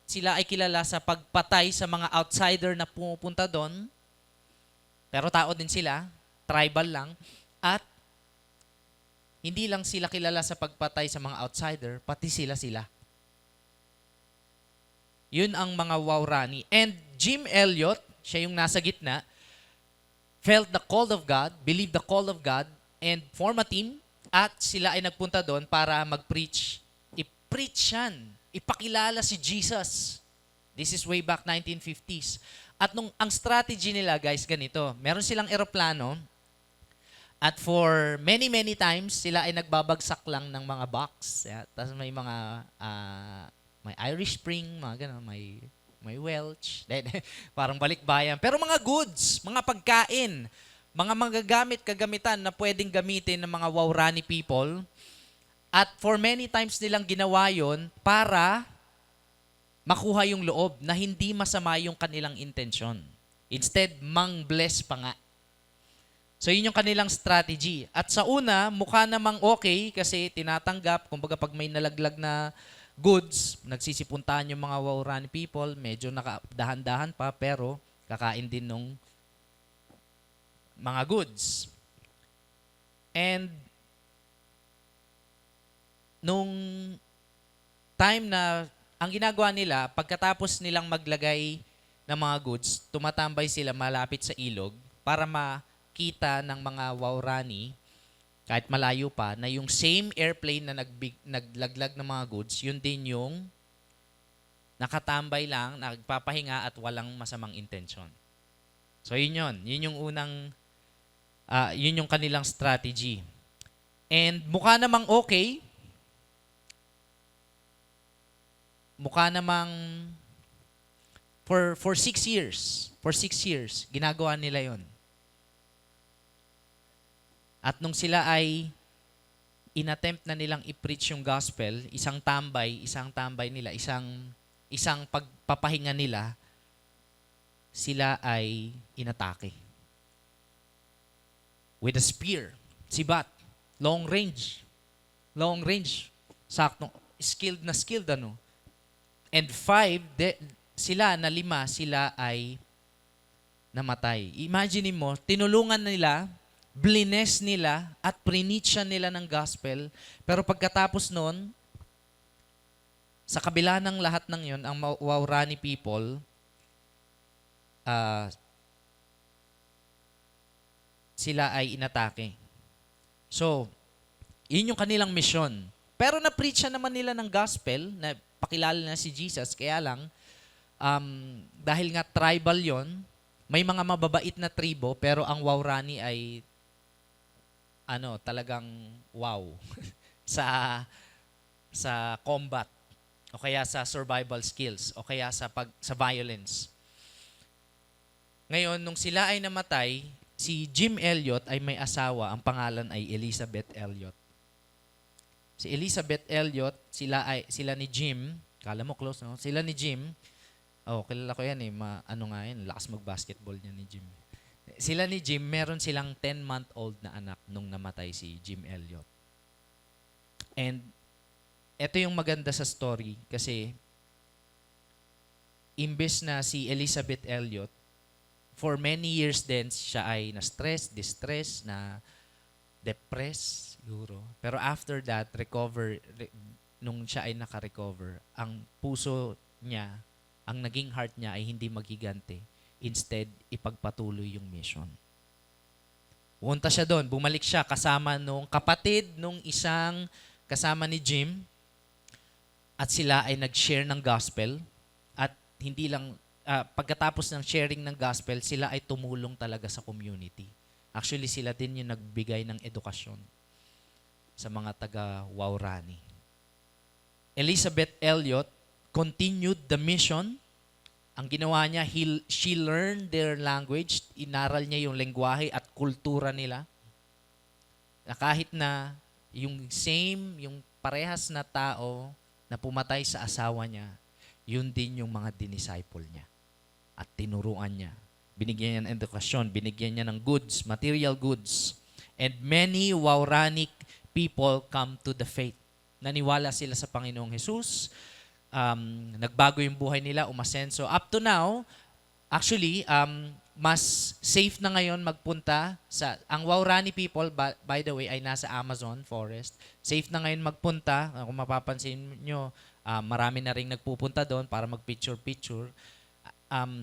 sila ay kilala sa pagpatay sa mga outsider na pumupunta doon, pero tao din sila, tribal lang, at hindi lang sila kilala sa pagpatay sa mga outsider, pati sila. Yun ang mga Waurani. And Jim Elliot, siya yung nasa gitna, felt the call of God, believed the call of God, and form a team, at sila ay nagpunta doon para mag-preach. I-preach yan. Ipakilala si Jesus. This is way back 1950s. At ang strategy nila, guys, ganito. Meron silang eroplano, at for many times, sila ay nagbabagsak lang ng mga box. Yeah? Tapos may mga, may Irish Spring, mga ganun, may Welch, parang balikbayan. Pero mga goods, mga pagkain, mga kagamitan na pwedeng gamitin ng mga Waurani people. At for many times nilang ginawa yon para makuha yung loob na hindi masama yung kanilang intensyon. Instead, mang-bless pa nga. So yun yung kanilang strategy. At sa una, mukha namang okay kasi tinatanggap, kumbaga pag may nalaglag na goods, nagsisipuntahan yung mga Waurani people, medyo dahan-dahan pa, pero kakain din nung mga goods. And nung time na ang ginagawa nila, pagkatapos nilang maglagay ng mga goods, tumatambay sila malapit sa ilog para makita ng mga Waurani, kahit malayo pa, na yung same airplane na naglaglag ng mga goods, yun din yung nakatambay lang, nagpapahinga at walang masamang intensyon. So yun yun. Yun yung unang, yun yung kanilang strategy. And mukha namang okay. Mukha namang for 6 years. For 6 years, ginagawa nila yon. At nung sila ay inattempt na nilang i-preach yung gospel, isang tambay nila, isang pagpapahinga nila, sila ay inatake. With a spear, sibat, long range, sakto, skilled ano. And 5, sila ay namatay. Imagine mo, tinulungan nila, blines nila, at preach nila ng gospel. Pero pagkatapos nun, sa kabila ng lahat ng yun, ang Waurani people, sila ay inatake. So, yun yung kanilang mission. Pero na-preach naman nila ng gospel, na pakilala na si Jesus, kaya lang, dahil nga tribal yon, may mga mababait na tribo, pero ang Waurani ay talagang wow sa combat o kaya sa survival skills o kaya sa violence. Ngayon, nung sila ay namatay, si Jim Elliot ay may asawa, ang pangalan ay Elizabeth Elliot. Si Elizabeth Elliot, sila ni Jim, kala mo close, no? Sila ni Jim, kilala ko yan lakas mag-basketball niya ni Jim. Sila ni Jim, meron silang 10-month-old na anak nung namatay si Jim Elliot. And ito yung maganda sa story kasi imbes na si Elizabeth Elliot, for many years din siya ay na-stress, distress, na depressed siguro. Pero after that, nung siya ay naka-recover, ang puso niya, ang naging heart niya ay hindi magigante. Instead, ipagpatuloy yung mission. Pumunta siya doon, bumalik siya kasama nung kapatid nung isang kasama ni Jim, at sila ay nag-share ng gospel, at hindi lang, pagkatapos ng sharing ng gospel, sila ay tumulong talaga sa community. Actually, sila din yung nagbigay ng edukasyon sa mga taga-Waurani. Elizabeth Elliot continued the mission. Ang ginawa niya, she learned their language, inaral niya yung lengguwahe at kultura nila. Na kahit na yung parehas na tao na pumatay sa asawa niya, yun din yung mga dinisciple niya. At tinuruan niya Binigyan niya ng edukasyon, binigyan niya ng goods, material goods. And many Wauranic people come to the faith. Naniwala sila sa Panginoong Jesus. Nagbago yung buhay nila, umasenso. Up to now, actually, mas safe na ngayon magpunta sa... Ang Waurani people, by the way, ay nasa Amazon forest. Safe na ngayon magpunta. Kung mapapansin nyo, marami na ring nagpupunta doon para mag-picture-picture.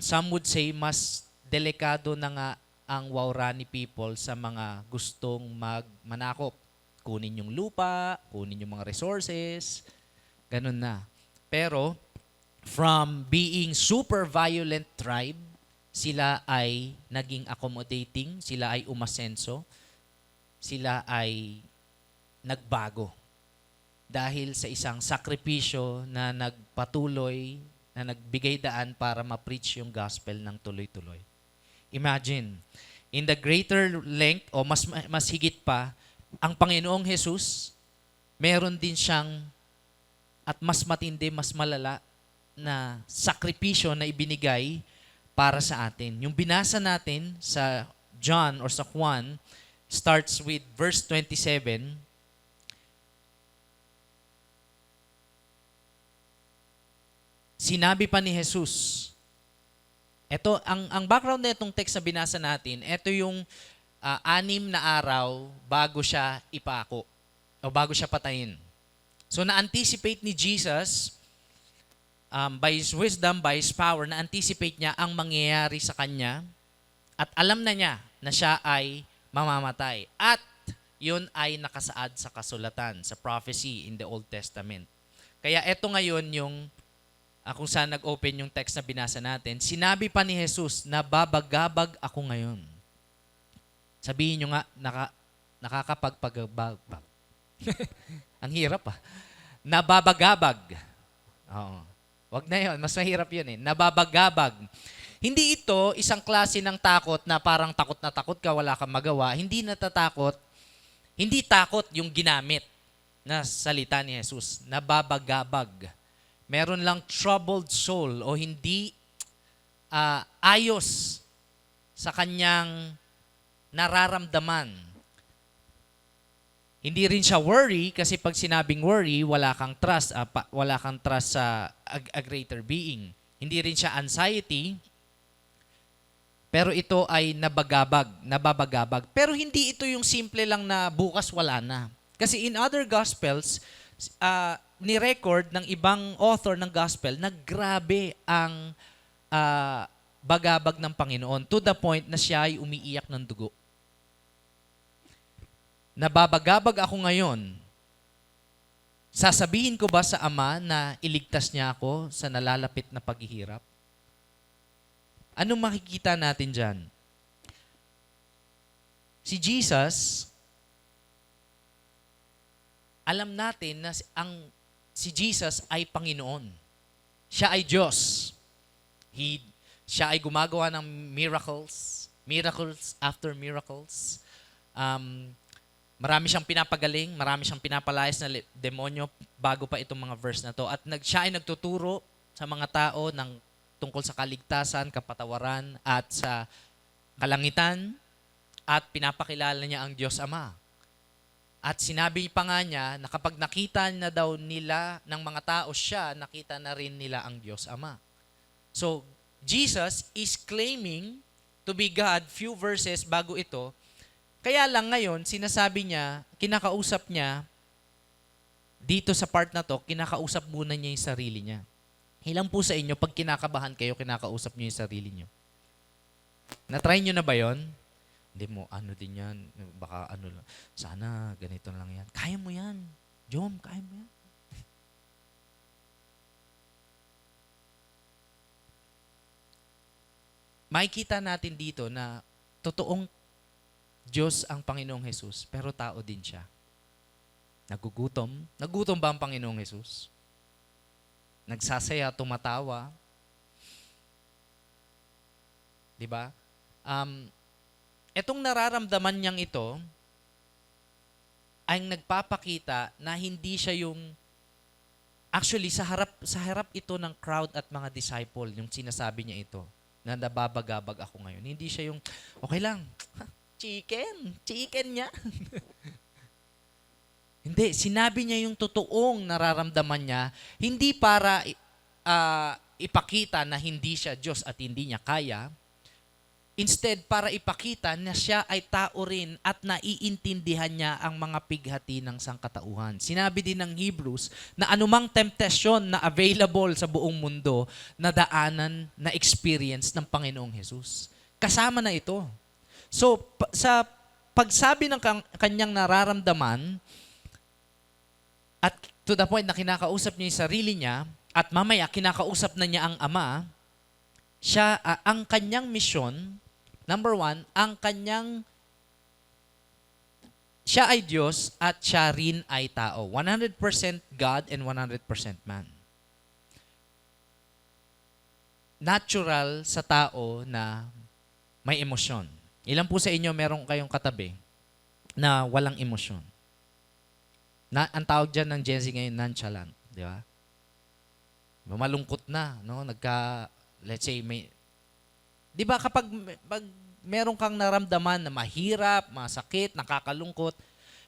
Some would say mas delikado na nga ang Waurani people sa mga gustong manakop. Kunin yung lupa, kunin yung mga resources, ganun na. Pero, from being super violent tribe, sila ay naging accommodating, sila ay umasenso, sila ay nagbago. Dahil sa isang sakripisyo na nagpatuloy, na nagbigay daan para ma-preach yung gospel ng tuloy-tuloy. Imagine, in the greater length, o mas higit pa, ang Panginoong Jesus, meron din siyang, at mas matindi, mas malala, na sakripisyo na ibinigay para sa atin. Yung binasa natin sa John or sa Juan starts with verse 27. Sinabi pa ni Jesus, ito, ang background na itong text na binasa natin, ito yung 6 na araw bago siya ipako o bago siya patayin. So na-anticipate ni Jesus, by His wisdom, by His power, na-anticipate niya ang mangyayari sa Kanya at alam na niya na siya ay mamamatay. At yun ay nakasaad sa kasulatan, sa prophecy in the Old Testament. Kaya ito ngayon yung kung saan nag-open yung text na binasa natin. Sinabi pa ni Jesus, nababagabag ako ngayon. Sabihin nyo nga, nakakapagpagabag. Ang hirap Nababagabag. Oo. Wag na yun. Mas mahirap yun Nababagabag. Hindi ito isang klase ng takot na parang takot na takot ka, wala kang magawa. Hindi natatakot. Hindi takot yung ginamit na salita ni Jesus. Nababagabag. Meron lang troubled soul o hindi ayos sa kanyang nararamdaman. Hindi rin siya worry kasi pag sinabing worry, wala kang trust sa a greater being. Hindi rin siya anxiety, pero ito ay nababagabag. Pero hindi ito yung simple lang na bukas wala na. Kasi in other gospels, ni-record ng ibang author ng gospel na grabe ang bagabag ng Panginoon to the point na siya ay umiiyak ng dugo. Nababagabag ako ngayon. Sasabihin ko ba sa Ama na iligtas niya ako sa nalalapit na paghihirap? Anong makikita natin dyan? Si Jesus, alam natin na si Jesus ay Panginoon. Siya ay Diyos. Siya ay gumagawa ng miracles after miracles. Marami siyang pinapagaling, marami siyang pinapalayas na demonyo bago pa itong mga verse na to. At siya ay nagtuturo sa mga tao tungkol sa kaligtasan, kapatawaran, at sa kalangitan, at pinapakilala niya ang Diyos Ama. At sinabi pa nga niya na kapag nakita na daw nila ng mga tao siya, nakita na rin nila ang Diyos Ama. So, Jesus is claiming to be God few verses bago ito. Kaya lang ngayon, sinasabi niya, kinakausap niya, dito sa part na to, kinakausap muna niya yung sarili niya. Ilan po sa inyo, pag kinakabahan kayo, kinakausap niyo yung sarili niyo? Na-try niyo na ba yon? Hindi mo, din yan. Baka lang. Sana, ganito lang yan. Kaya mo yan. Jom, kaya mo yan. Makikita natin dito na totoong Diyos ang Panginoong Jesus, pero tao din siya. Nagugutom. Nagutom ba ang Panginoong Jesus? Nagsasaya, tumatawa. Diba? Etong nararamdaman niyang ito ay nagpapakita na hindi siya yung actually sa harap ito ng crowd at mga disciple yung sinasabi niya ito. na nababagabag ako ngayon. Hindi siya yung, okay lang, chicken niya. Hindi, sinabi niya yung totoong nararamdaman niya, hindi para ipakita na hindi siya Diyos at hindi niya kaya. Instead, para ipakita na siya ay tao rin at naiintindihan niya ang mga pighati ng sangkatauhan. Sinabi din ng Hebrews na anumang temptasyon na available sa buong mundo na daanan, na experience ng Panginoong Jesus. Kasama na ito. So, sa pagsabi ng kanyang nararamdaman, at to the point na kinakausap niya yung sarili niya, at mamaya kinakausap na niya ang Ama, ang kanyang misyon, number one, siya ay Diyos at siya rin ay tao. 100% God and 100% man. Natural sa tao na may emosyon. Ilan po sa inyo meron kayong katabi na walang emosyon? Ang tawag dyan ng Gen Z ngayon, nonchalant. Di ba? Malungkot na, no? Let's say, di ba kapag meron kang naramdaman na mahirap, masakit, nakakalungkot,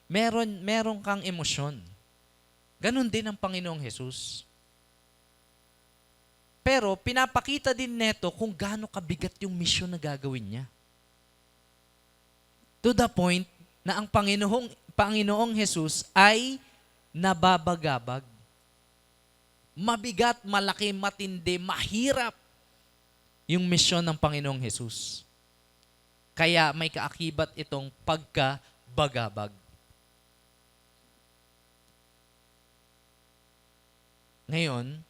meron kang emosyon. Ganon din ang Panginoong Jesus. Pero pinapakita din neto kung gaano kabigat yung misyon na gagawin niya. To the point na ang Panginoong Jesus ay nababagabag. Mabigat, malaki, matindi, mahirap yung misyon ng Panginoong Jesus. Kaya may kaakibat itong pagkabagabag. Ngayon,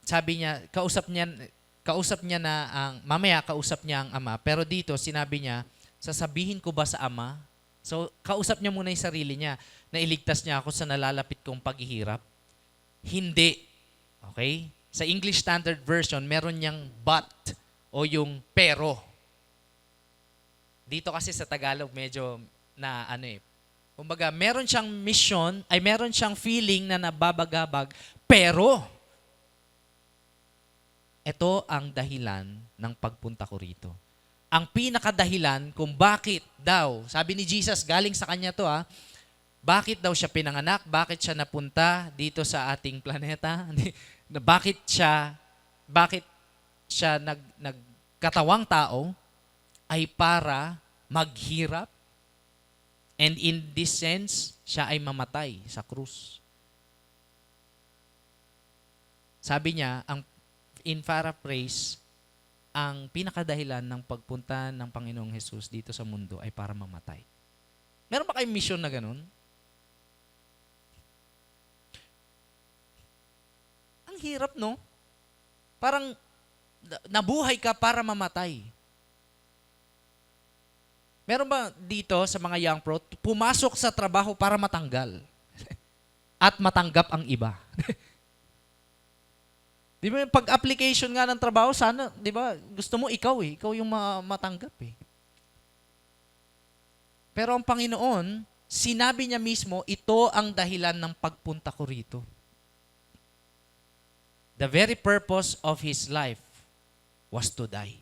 sabi niya, kausap niya na mamaya kausap niya ang Ama, pero dito sinabi niya, sasabihin ko ba sa Ama? So, kausap niya muna yung sarili niya na iligtas niya ako sa nalalapit kong paghihirap. Hindi. Okay? Sa English Standard Version, meron niyang but o yung pero. Dito kasi sa Tagalog medyo na kumbaga, meron siyang mission, ay meron siyang feeling na nababagabag, pero ito ang dahilan ng pagpunta ko rito. Ang pinakadahilan kung bakit daw, sabi ni Jesus, galing sa kanya to bakit daw siya pinanganak, bakit siya napunta dito sa ating planeta, bakit siya nagkatawang tao, ay para maghirap, and in this sense, siya ay mamatay sa krus. Sabi niya, in paraphrase, ang pinakadahilan ng pagpunta ng Panginoong Jesus dito sa mundo ay para mamatay. Meron ba kayong mission na ganun? Ang hirap, no? Parang nabuhay ka para mamatay. Meron ba dito sa mga young pro, pumasok sa trabaho para matanggal at matanggap ang iba? Di ba, pag-application nga ng trabaho, sana, di ba, gusto mo ikaw yung matanggap Pero ang Panginoon, sinabi niya mismo, ito ang dahilan ng pagpunta ko rito. The very purpose of His life was to die.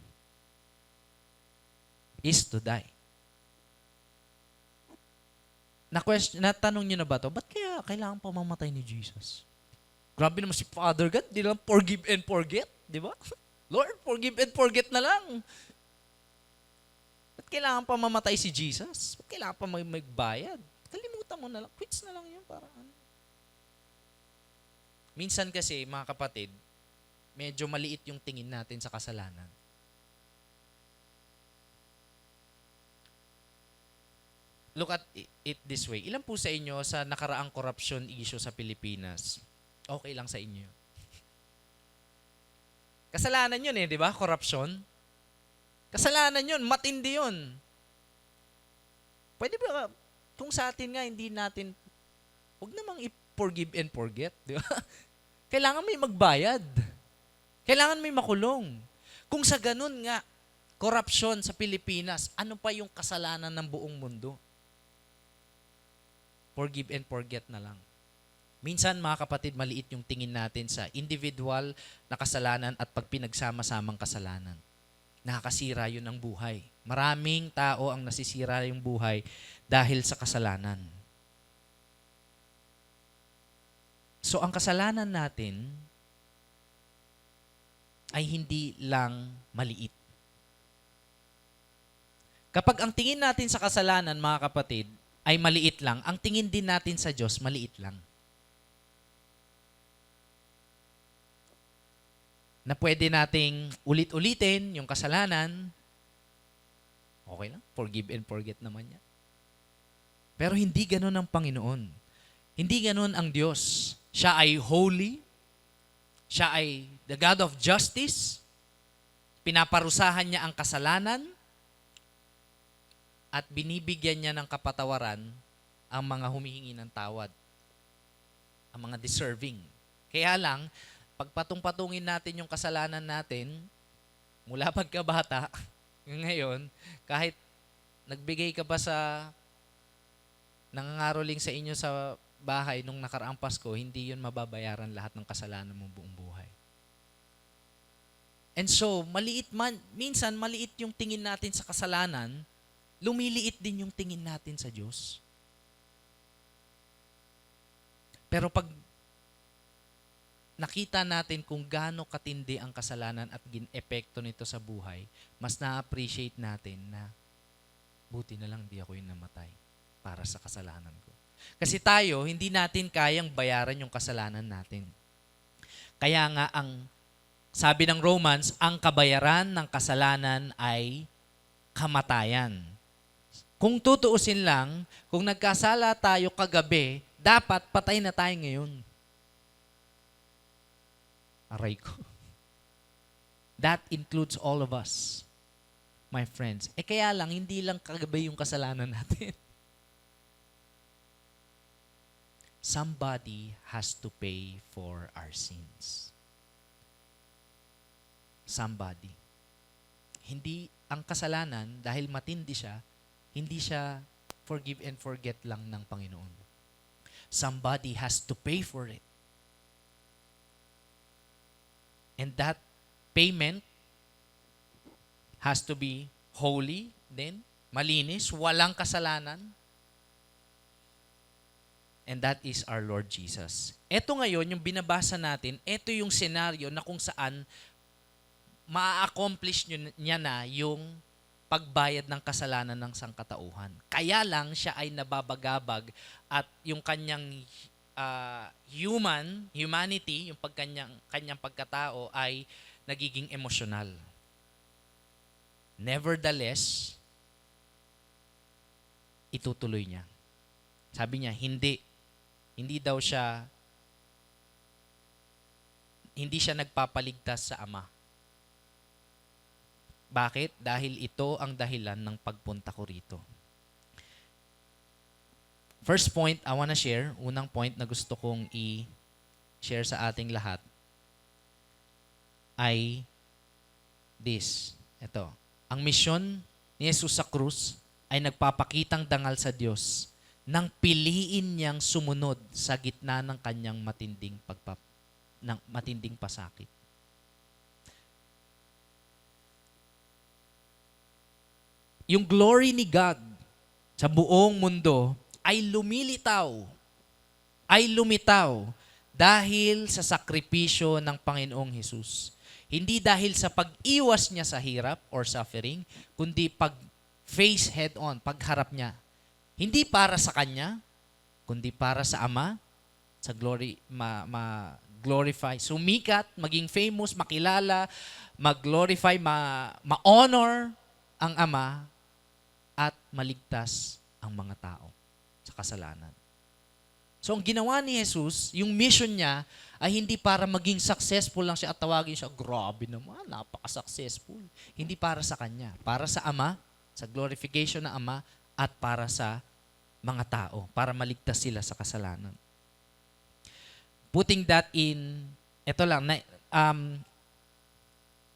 Is to die. Natanong niyo na ba to? Ba't kaya kailangan pa mamatay ni Jesus? Grabe naman si Father God, di lang forgive and forget, di ba? Lord, forgive and forget na lang. Ba't kailangan pa mamatay si Jesus? Ba't kailangan pa magbayad? Kalimutan mo na lang, quits na lang yun para ano. Minsan kasi, mga kapatid, medyo maliit yung tingin natin sa kasalanan. Look at it this way. Ilan po sa inyo sa nakaraang corruption issue sa Pilipinas, okay lang sa inyo? Kasalanan yun di ba? Corruption. Kasalanan yun, matindi yun. Pwede ba, kung sa atin nga, hindi natin, huwag namang i-forgive and forget, di ba? Kailangan may magbayad. Kailangan may makulong. Kung sa ganun nga, corruption sa Pilipinas, ano pa yung kasalanan ng buong mundo? Forgive and forget na lang. Minsan, mga kapatid, maliit yung tingin natin sa individual na kasalanan at pag pinagsama-samang kasalanan. Nakakasira yun ng buhay. Maraming tao ang nasisira yung buhay dahil sa kasalanan. So, ang kasalanan natin ay hindi lang maliit. Kapag ang tingin natin sa kasalanan, mga kapatid, ay maliit lang, ang tingin din natin sa Diyos, maliit lang. Na pwede nating ulit-ulitin yung kasalanan, okay lang, forgive and forget naman yan. Pero hindi ganun ang Panginoon. Hindi ganun ang Diyos. Siya ay holy, siya ay the God of justice, pinaparusahan niya ang kasalanan, at binibigyan niya ng kapatawaran ang mga humihingi ng tawad, ang mga deserving. Kaya lang, pagpatong-patungin natin yung kasalanan natin, mula pagkabata, ngayon, kahit nagbigay ka ba sa nangangaroling sa inyo sa bahay nung nakaraang Pasko, hindi yun mababayaran lahat ng kasalanan mo buong buhay. And so, minsan maliit yung tingin natin sa kasalanan, lumiliit din yung tingin natin sa Diyos. Pero pag nakita natin kung gaano katindi ang kasalanan at epekto nito sa buhay, mas na-appreciate natin na buti na lang di ako yung namatay para sa kasalanan ko. Kasi tayo, hindi natin kayang bayaran yung kasalanan natin. Kaya nga ang sabi ng Romans, ang kabayaran ng kasalanan ay kamatayan. Kung tutuusin lang, kung nagkasala tayo kagabi, dapat patay na tayo ngayon. Aray ko. That includes all of us, my friends. Kaya lang, hindi lang kagabi yung kasalanan natin. Somebody has to pay for our sins. Somebody. Hindi ang kasalanan, dahil matindi siya, hindi siya forgive and forget lang ng Panginoon. Somebody has to pay for it. And that payment has to be holy din, malinis, walang kasalanan. And that is our Lord Jesus. Ito ngayon, yung binabasa natin, ito yung senaryo na kung saan ma-accomplish niya na yung pagbayad ng kasalanan ng sangkatauhan. Kaya lang siya ay nababagabag at yung kanyang humanity, yung kanyang pagkatao ay nagiging emosyonal. Nevertheless, itutuloy niya. Sabi niya, hindi siya nagpapaligtas sa Ama. Bakit? Dahil ito ang dahilan ng pagpunta ko rito. First point I wanna share, unang point na gusto kong i-share sa ating lahat ay this. Ito. Ang misyon ni Jesus sa krus ay nagpapakitang dangal sa Diyos nang piliin niyang sumunod sa gitna ng kanyang matinding pasakit. Yung glory ni God sa buong mundo ay lumitaw dahil sa sakripisyo ng Panginoong Hesus. Hindi dahil sa pag-iwas niya sa hirap or suffering, kundi pag-face head-on, pagharap niya. Hindi para sa Kanya, kundi para sa Ama, sa glorify, sumikat, maging famous, makilala, mag-glorify, ma-honor ang Ama, at maligtas ang mga tao sa kasalanan. So ang ginawa ni Jesus, yung mission niya ay hindi para maging successful lang siya at tawagin siya, grabe naman, napaka-successful. Hindi para sa Kanya, para sa Ama, sa glorification ng Ama, at para sa mga tao, para maligtas sila sa kasalanan. Putting that in, eto lang,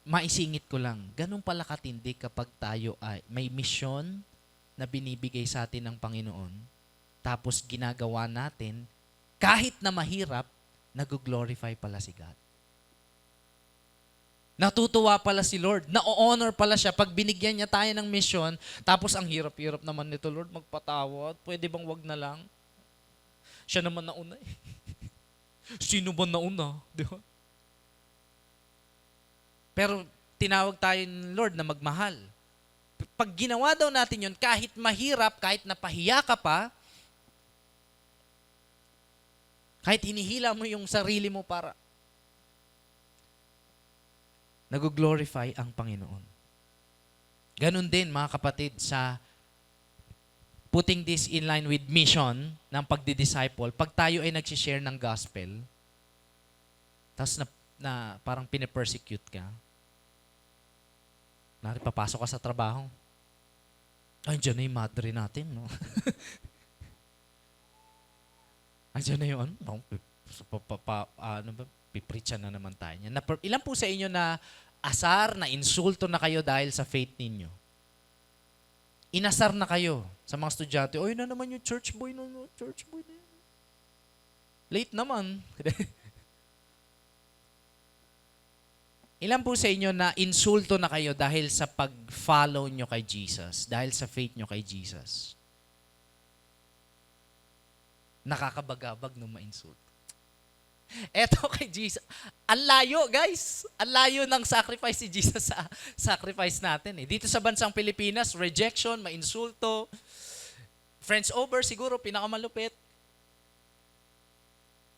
maisingit ko lang, ganun pala katindi kapag tayo ay may misyon na binibigay sa atin ng Panginoon, tapos ginagawa natin kahit na mahirap, nag-glorify pala si God. Natutuwa pala si Lord. Na-honor pala siya pag binigyan niya tayo ng mission. Tapos ang hirap-hirap naman nito, Lord, magpatawad. Pwede bang wag na lang? Siya naman nauna eh. Sino ba nauna? Di ba? Pero tinawag tayo ni Lord na magmahal. Pag ginawa daw natin yun, kahit mahirap, kahit napahiya ka pa, kahit hinihila mo yung sarili mo para nag-glorify ang Panginoon. Ganon din mga kapatid sa putting this in line with mission ng pagdi-disciple. Pag tayo ay nag-share ng gospel, tapos na parang pinipersecute ka, papasok ka sa trabaho, ay, dyan na yung madre natin, no? Andiyan na yung pipreach na naman tayo niyan. Ilan po sa inyo na asar, na insulto na kayo dahil sa faith ninyo? Inasar na kayo sa mga estudyante, oy na naman yung church boy na yun. Late naman. Ilan po sa inyo na insulto na kayo dahil sa pag-follow nyo kay Jesus, dahil sa faith nyo kay Jesus? Nakakabagabag nung ma-insulto. Eto kay Jesus. Ang layo, guys. Ang layo ng sacrifice ni Jesus sa sacrifice natin. Dito sa bansang Pilipinas, rejection, ma-insulto. Friends over, siguro, pinakamalupit.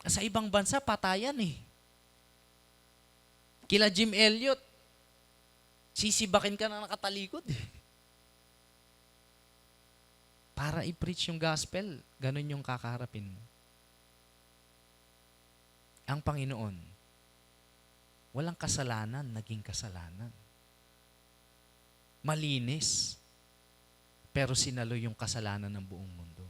Sa ibang bansa, patayan eh. Kila Jim Elliot, sisibakin ka na nakatalikod eh. Para i-preach yung gospel, ganun yung kakaharapin mo. Ang Panginoon, walang kasalanan, naging kasalanan. Malinis, pero sinalo yung kasalanan ng buong mundo.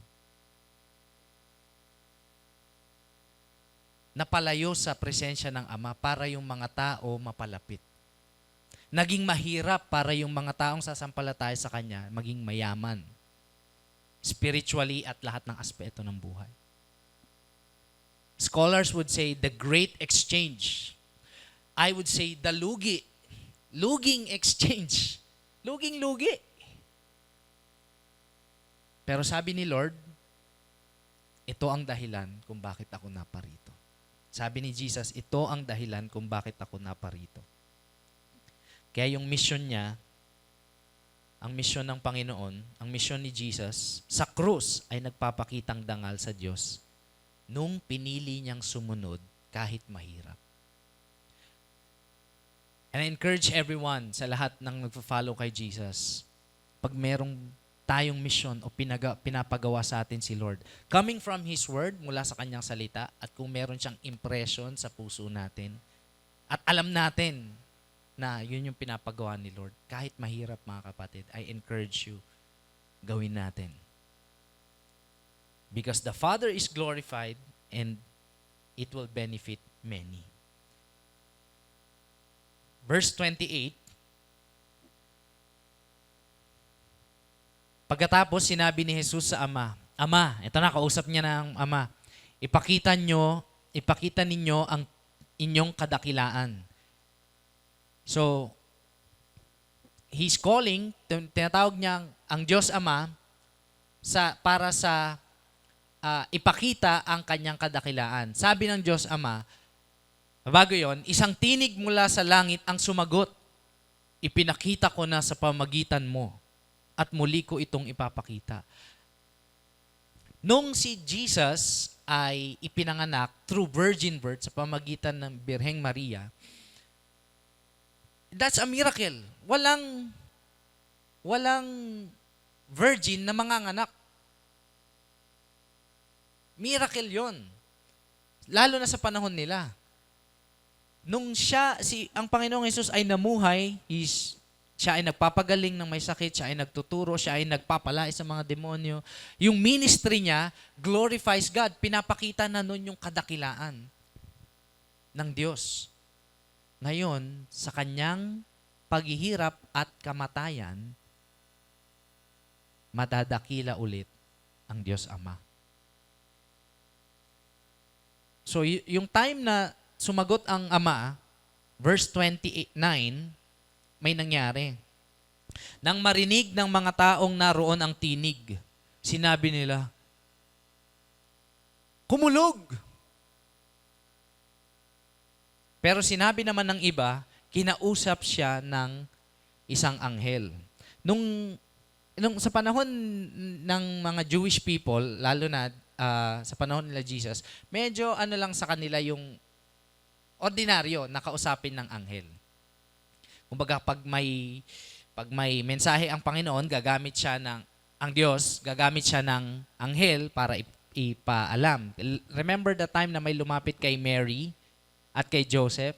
Napalayo sa presensya ng Ama para yung mga tao mapalapit. Naging mahirap para yung mga taong sasampalataya sa Kanya maging mayaman. Spiritually at lahat ng aspeto ng buhay. Scholars would say the great exchange. I would say the luging exchange. Luging-lugi. Pero sabi ni Lord, ito ang dahilan kung bakit ako naparito. Sabi ni Jesus, ito ang dahilan kung bakit ako naparito. Kaya yung mission niya, ang mission ng Panginoon, ang mission ni Jesus, sa krus ay nagpapakitang dangal sa Diyos nung pinili niyang sumunod kahit mahirap. And I encourage everyone sa lahat ng nagpo-follow kay Jesus, pag merong tayong mission o pinapagawa sa atin si Lord, coming from His Word, mula sa Kanyang salita, at kung meron siyang impression sa puso natin, at alam natin na yun yung pinapagawa ni Lord, kahit mahirap mga kapatid, I encourage you, gawin natin. Because the Father is glorified and it will benefit many. Verse 28, pagkatapos sinabi ni Jesus sa Ama, Ama, ito na, kausap niya ng Ama, ipakita ninyo ang inyong kadakilaan. So, He's calling, tinatawag niya ang Diyos Ama para sa ipakita ang kanyang kadakilaan. Sabi ng Diyos Ama, bago yon, isang tinig mula sa langit ang sumagot, ipinakita ko na sa pamagitan mo at muli ko itong ipapakita. Nung si Jesus ay ipinanganak through virgin birth sa pamagitan ng Birheng Maria, that's a miracle. Walang virgin na manganganak. Miracle yon. Lalo na sa panahon nila. Nung ang Panginoong Hesus ay namuhay, siya ay nagpapagaling ng may sakit, siya ay nagtuturo, siya ay nagpapalay sa mga demonyo. Yung ministry niya glorifies God. Pinapakita na nun yung kadakilaan ng Diyos. Ngayon, sa kanyang paghihirap at kamatayan, madadakila ulit ang Diyos Ama. So yung time na sumagot ang ama, verse 29, may nangyari. Nang marinig ng mga taong naroon ang tinig, sinabi nila, kumulog! Pero sinabi naman ng iba, kinausap siya ng isang anghel. Nung sa panahon ng mga Jewish people, lalo na sa panahon nila Jesus, medyo ano lang sa kanila yung ordinaryo na kausapin ng anghel. Kumbaga pag may mensahe ang Panginoon, ang Diyos, gagamit siya ng anghel para ipaalam. Remember the time na may lumapit kay Mary at kay Joseph?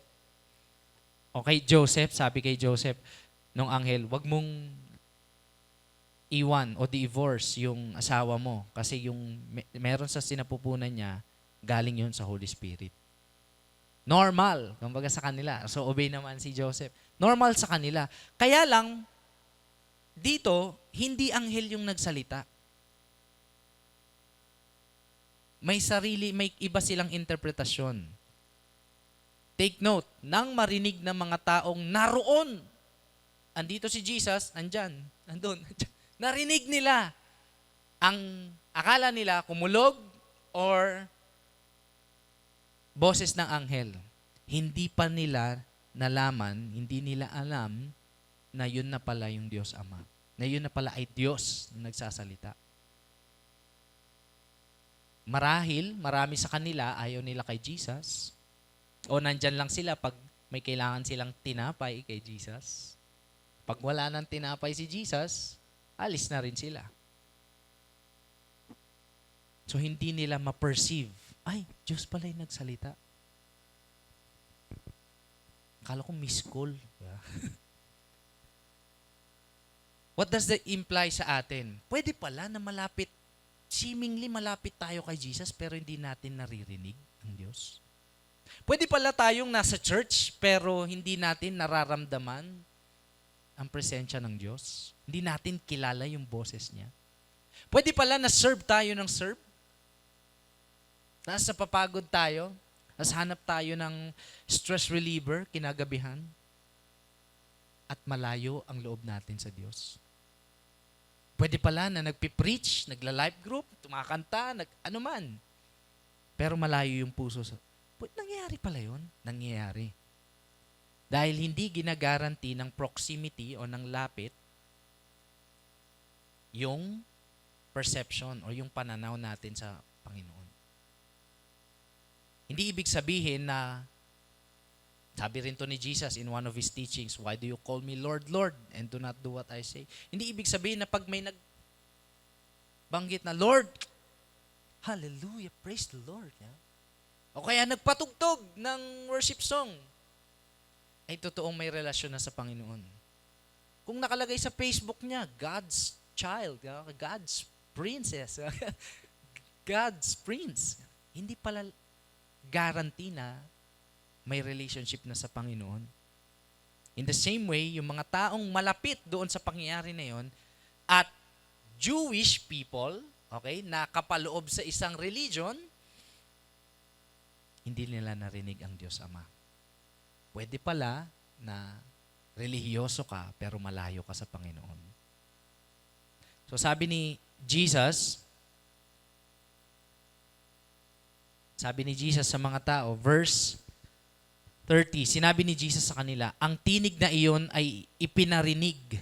O kay Joseph, sabi kay Joseph nung anghel, wag mong iwan o divorce yung asawa mo kasi yung meron sa sinapupunan niya, galing yun sa Holy Spirit. Normal, kumbaga sa kanila. So obey naman si Joseph. Normal sa kanila. Kaya lang, dito, hindi anghel yung nagsalita. May iba silang interpretasyon. Take note, nang marinig ng mga taong naroon, andito si Jesus, andun. Narinig nila. Ang akala nila kumulog or boses ng anghel. Hindi pa nila nalaman, hindi nila alam na yun na pala yung Diyos Ama. Na yun na pala ay Diyos na nagsasalita. Marahil, marami sa kanila ayaw nila kay Jesus. O nandyan lang sila pag may kailangan silang tinapay kay Jesus. Pag wala nang tinapay si Jesus, alis na rin sila. So hindi nila ma-perceive, ay, Diyos pala yung nagsalita. Akala ko miss call. What does that imply sa atin? Pwede pala na seemingly malapit tayo kay Jesus pero hindi natin naririnig ang Diyos. Pwede pala tayong nasa church pero hindi natin nararamdaman ang presensya ng Diyos. Hindi natin kilala yung boses niya. Pwede pala na serve tayo ng serve. Nasa papagod tayo. Nasa hanap tayo ng stress reliever kinagabihan. At malayo ang loob natin sa Diyos. Pwede pala na nagpipreach, nagla-life group, tumakanta, anuman. Pero malayo yung puso sa... Nangyayari pala yun? Nangyayari. Dahil hindi ginagaranti ng proximity o ng lapit yung perception o yung pananaw natin sa Panginoon. Hindi ibig sabihin na, sabi rin to ni Jesus in one of His teachings, why do you call me Lord, Lord, and do not do what I say? Hindi ibig sabihin na pag may nagbanggit na, Lord, hallelujah, praise the Lord. Yeah? O kaya nagpatugtog ng worship song, ay totoong may relasyon na sa Panginoon. Kung nakalagay sa Facebook niya, God's child, God's princess, God's prince, hindi pala guarantee na may relationship na sa Panginoon. In the same way, yung mga taong malapit doon sa pangyayari na yon at Jewish people, okay, na kapaloob sa isang religion, hindi nila narinig ang Diyos Ama. Pwede pala na relihiyoso ka pero malayo ka sa Panginoon. So sabi ni Jesus sa mga tao, verse 30, sinabi ni Jesus sa kanila, ang tinig na iyon ay ipinarinig,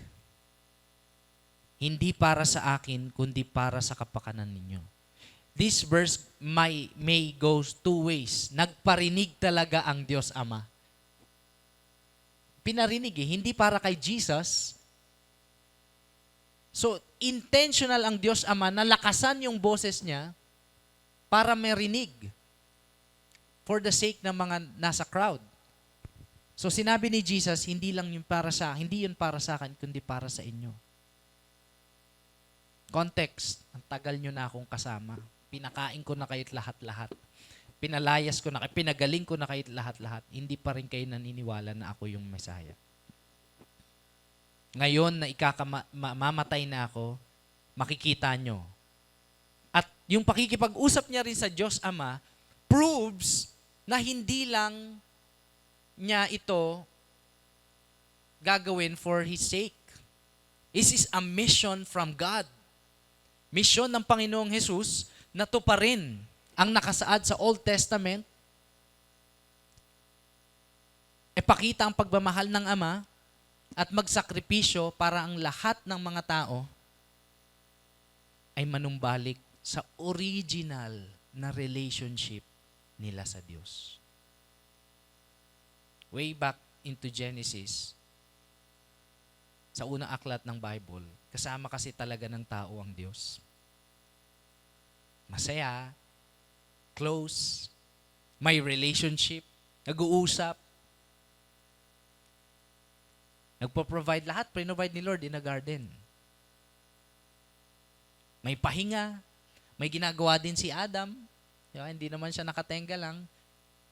hindi para sa akin, kundi para sa kapakanan ninyo. This verse may goes two ways. Nagparinig talaga ang Diyos Ama. Pinarinig hindi para kay Jesus. So, intentional ang Diyos Ama na lakasan yung boses niya para marinig for the sake ng mga nasa crowd. So, sinabi ni Jesus, hindi yun para sa akin, kundi para sa inyo. Context, ang tagal nyo na akong kasama. Pinakain ko na kayo't lahat-lahat. Pinalayas ko na kayo, pinagaling ko na kayo't lahat-lahat. Hindi pa rin kayo naniniwala na ako yung Mesaya. Ngayon na mamatay na ako, makikita nyo. At yung pakikipag-usap niya rin sa Diyos Ama, proves na hindi lang niya ito gagawin for His sake. This is a mission from God. Mission ng Panginoong Jesus na tuparin ang nakasaad sa Old Testament. Ipakita ang pagmamahal ng Ama at magsakripisyo para ang lahat ng mga tao ay manumbalik sa original na relationship nila sa Diyos. Way back into Genesis, sa unang aklat ng Bible, kasama kasi talaga ng tao ang Diyos. Masaya, close, may relationship, nag-uusap, nagpo-provide lahat, provide ni Lord in a garden. May pahinga, may ginagawa din si Adam. Diba? Hindi naman siya nakatenga lang.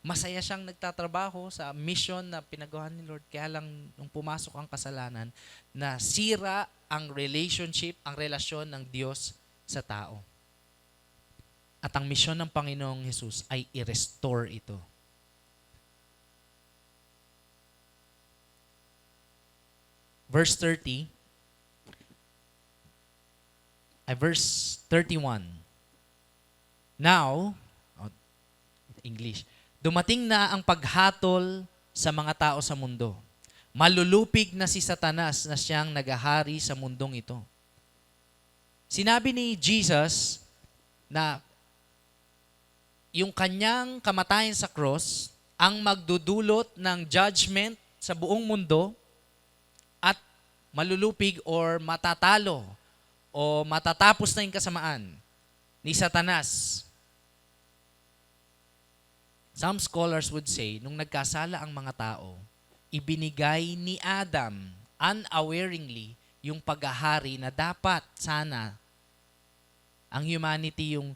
Masaya siyang nagtatrabaho sa mission na pinagawa ni Lord. Kaya lang nung pumasok ang kasalanan, nasira ang relationship, ang relasyon ng Diyos sa tao. At ang mission ng Panginoong Jesus ay i-restore ito. Verse 31. Now, English, dumating na ang paghatol sa mga tao sa mundo. Malulupig na si Satanas na siyang nagahari sa mundong ito. Sinabi ni Jesus na yung kanyang kamatayan sa cross ang magdudulot ng judgment sa buong mundo at malulupig or matatalo o matatapos na yung kasamaan ni Satanas. Some scholars would say, nung nagkasala ang mga tao, ibinigay ni Adam unawaringly yung paghahari na dapat sana ang humanity yung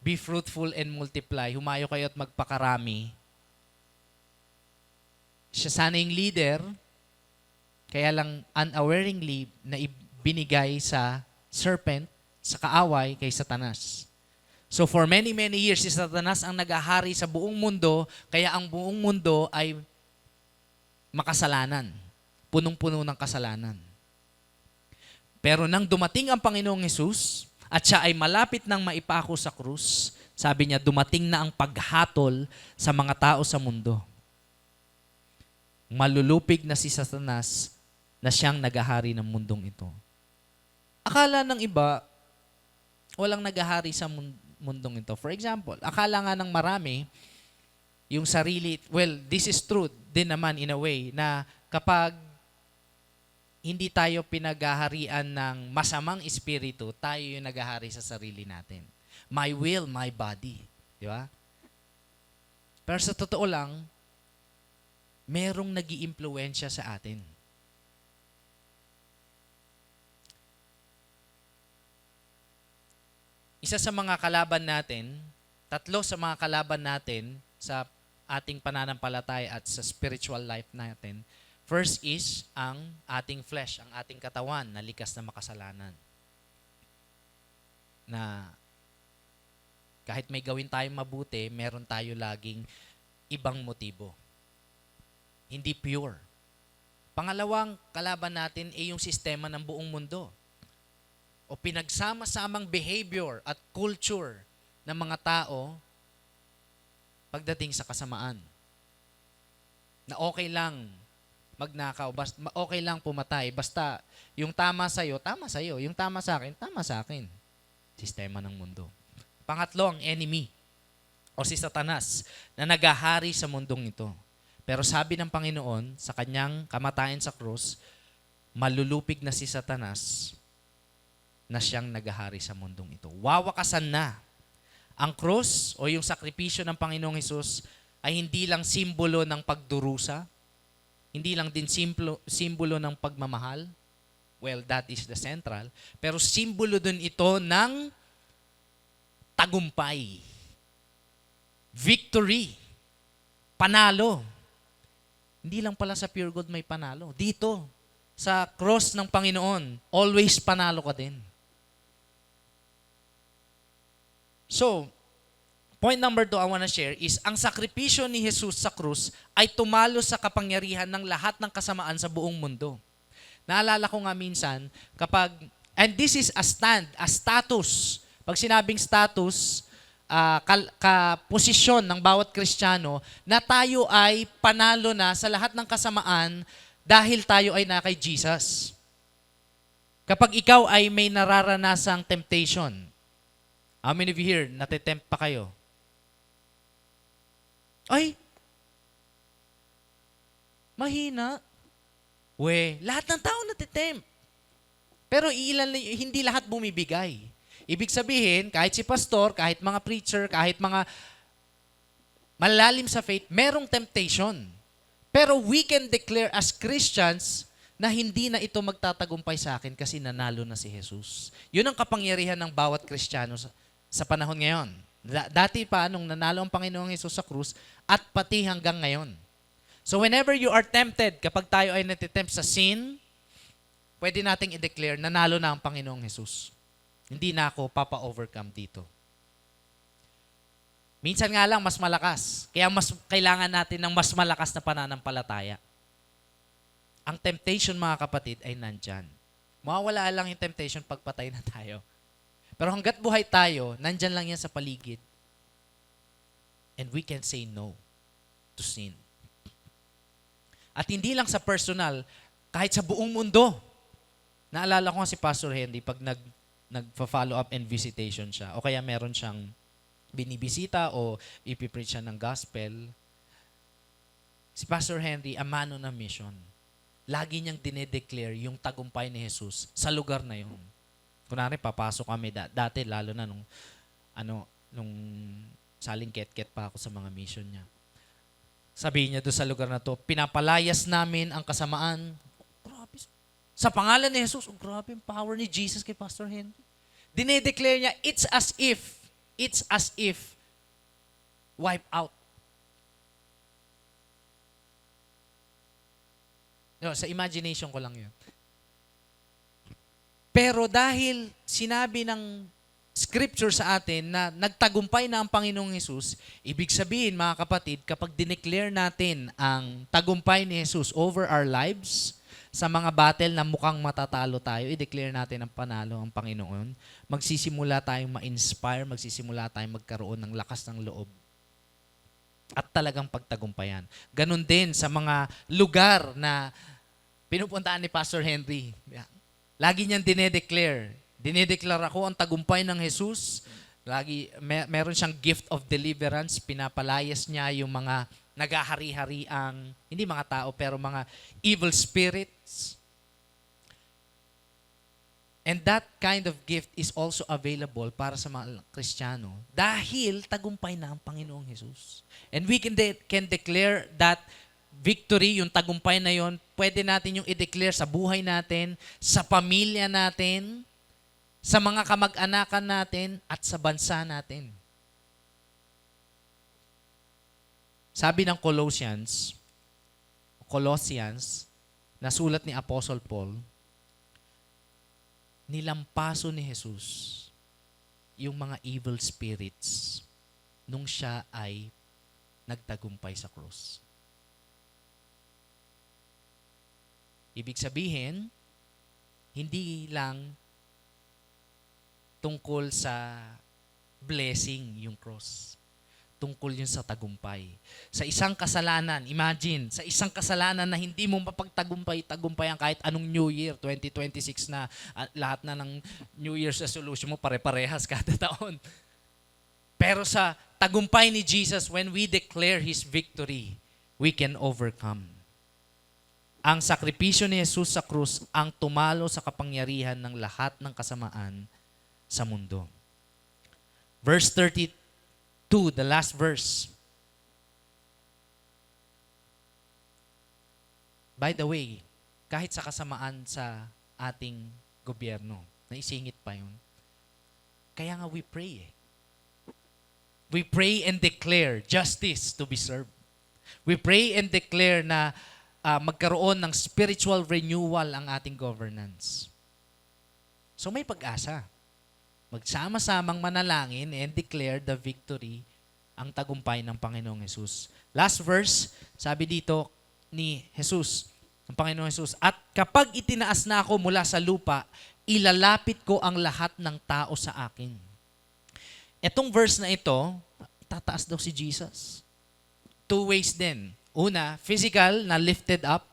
be fruitful and multiply, humayo kayo at magpakarami. Siya sana yung leader, kaya lang unawaringly na ibinigay sa serpent, sa kaaway kay Satanas. So for many, many years, si Satanas ang nagahari sa buong mundo, kaya ang buong mundo ay makasalanan. Punong-puno ng kasalanan. Pero nang dumating ang Panginoong Hesus, at siya ay malapit nang maipako sa krus, sabi niya, dumating na ang paghatol sa mga tao sa mundo. Malulupig na si Satanas na siyang nagahari ng mundong ito. Akala ng iba, walang nagahari sa mundong ito. For example, akala nga ng marami, yung sarili, well, this is true din naman in a way, na kapag hindi tayo pinaghaharian ng masamang espiritu, tayo yung naghahari sa sarili natin. My will, my body. Di ba? Pero sa totoo lang, merong nag-iimpluwensya sa atin. Isa sa mga kalaban natin, tatlo sa mga kalaban natin sa ating pananampalataya at sa spiritual life natin, first is ang ating flesh, ang ating katawan na likas na makasalanan. Na kahit may gawin tayong mabuti, meron tayo laging ibang motibo. Hindi pure. Pangalawang kalaban natin ay yung sistema ng buong mundo. O pinagsama-samang behavior at culture ng mga tao pagdating sa kasamaan. Na okay lang magnakaw, okay lang pumatay, basta yung tama sa'yo, tama sa'yo. Yung tama sa akin, tama sa akin. Sistema ng mundo. Pangatlo, ang enemy o si Satanas na nagahari sa mundong ito. Pero sabi ng Panginoon sa kanyang kamatayan sa krus, malulupig na si Satanas na siyang nagahari sa mundong ito. Wawakasan na. Ang krus o yung sakripisyo ng Panginoong Hesus ay hindi lang simbolo ng pagdurusa, hindi lang din simbolo ng pagmamahal. Well, that is the central. Pero simbolo din ito ng tagumpay, victory, panalo. Hindi lang pala sa pure gold may panalo. Dito, sa cross ng Panginoon, always panalo ka din. So, Point number 2 I want to share is ang sakripisyo ni Jesus sa krus ay tumalo sa kapangyarihan ng lahat ng kasamaan sa buong mundo. Naalala ko nga minsan, and this is a status. Pag sinabing status, posisyon ng bawat Kristiyano na tayo ay panalo na sa lahat ng kasamaan dahil tayo ay na kay Jesus. Kapag ikaw ay may nararanasang temptation, how many of you here, natitempt pa kayo? Ay, mahina. Lahat ng tao natitempt. Pero hindi lahat bumibigay. Ibig sabihin, kahit si pastor, kahit mga preacher, kahit mga malalim sa faith, merong temptation. Pero we can declare as Christians na hindi na ito magtatagumpay sa akin kasi nanalo na si Jesus. Yun ang kapangyarihan ng bawat Kristiyano sa panahon ngayon. Dati pa, nung nanalo ang Panginoong Jesus sa krus, at pati hanggang ngayon. So whenever you are tempted, kapag tayo ay natitempt sa sin, pwede nating i-declare, nanalo na ang Panginoong Jesus. Hindi na ako papa-overcome dito. Minsan nga lang, mas malakas. Kaya kailangan natin ng mas malakas na pananampalataya. Ang temptation, mga kapatid, ay nandyan. Mawawala lang yung temptation pag patay na tayo. Pero hanggat buhay tayo, nandyan lang yan sa paligid. And we can say no to sin. At hindi lang sa personal, kahit sa buong mundo. Naalala ko nga si Pastor Henry pag nag-follow up and visitation siya, o kaya meron siyang binibisita o ipipreach siya ng gospel. Si Pastor Henry, amano ng mission. Lagi niyang dinedeclare yung tagumpay ni Jesus sa lugar na yun. Kunwari, papasok kami dati, lalo na nung saling ket-ket pa ako sa mga mission niya. Sabihin niya doon sa lugar na to, pinapalayas namin ang kasamaan. Grabe. Sa pangalan ni Jesus, grabe yung power ni Jesus kay Pastor Henry. Dinedeclare niya, it's as if, wipe out. No, sa imagination ko lang yun. Pero dahil sinabi ng scripture sa atin na nagtagumpay na ang Panginoong Jesus, ibig sabihin, mga kapatid, kapag dineclare natin ang tagumpay ni Jesus over our lives, sa mga battle na mukhang matatalo tayo, i-declare natin ang panalo ang Panginoon, magsisimula tayong ma-inspire, magsisimula tayong magkaroon ng lakas ng loob at talagang pagtagumpayan. Ganon din sa mga lugar na pinupuntaan ni Pastor Henry. Lagi niyang dinedeclare. Dinedeclare ako ang tagumpay ng Jesus. Lagi, meron siyang gift of deliverance. Pinapalayas niya yung mga nagahari-hariang, hindi mga tao, pero mga evil spirits. And that kind of gift is also available para sa mga Kristiyano dahil tagumpay na ang Panginoong Jesus. And we can declare that victory, yung tagumpay na yon, pwede natin yung i-declare sa buhay natin, sa pamilya natin, sa mga kamag-anakan natin, at sa bansa natin. Sabi ng Colossians, nasulat ni Apostle Paul, nilampaso ni Jesus yung mga evil spirits nung siya ay nagtagumpay sa krus. Ibig sabihin, hindi lang tungkol sa blessing yung cross. Tungkol yun sa tagumpay. Sa isang kasalanan, imagine, sa isang kasalanan na hindi mo mapagtagumpayan kahit anong New Year, 2026 na, lahat na ng New Year's resolution mo pare-parehas kada taon. Pero sa tagumpay ni Jesus, when we declare His victory, we can overcome. Ang sakripisyo ni Jesus sa krus ang tumalo sa kapangyarihan ng lahat ng kasamaan sa mundo. Verse 32, the last verse. By the way, kahit sa kasamaan sa ating gobyerno, naisingit pa yun. Kaya nga we pray. We pray and declare justice to be served. We pray and declare na magkaroon ng spiritual renewal ang ating governance. So may pag-asa. Magsama-samang manalangin and declare the victory ang tagumpay ng Panginoong Jesus. Last verse, sabi dito ni Jesus, ng Panginoong Jesus, at kapag itinaas na ako mula sa lupa, ilalapit ko ang lahat ng tao sa akin. Etong verse na ito, tataas daw si Jesus. Two ways din. Una, physical na lifted up.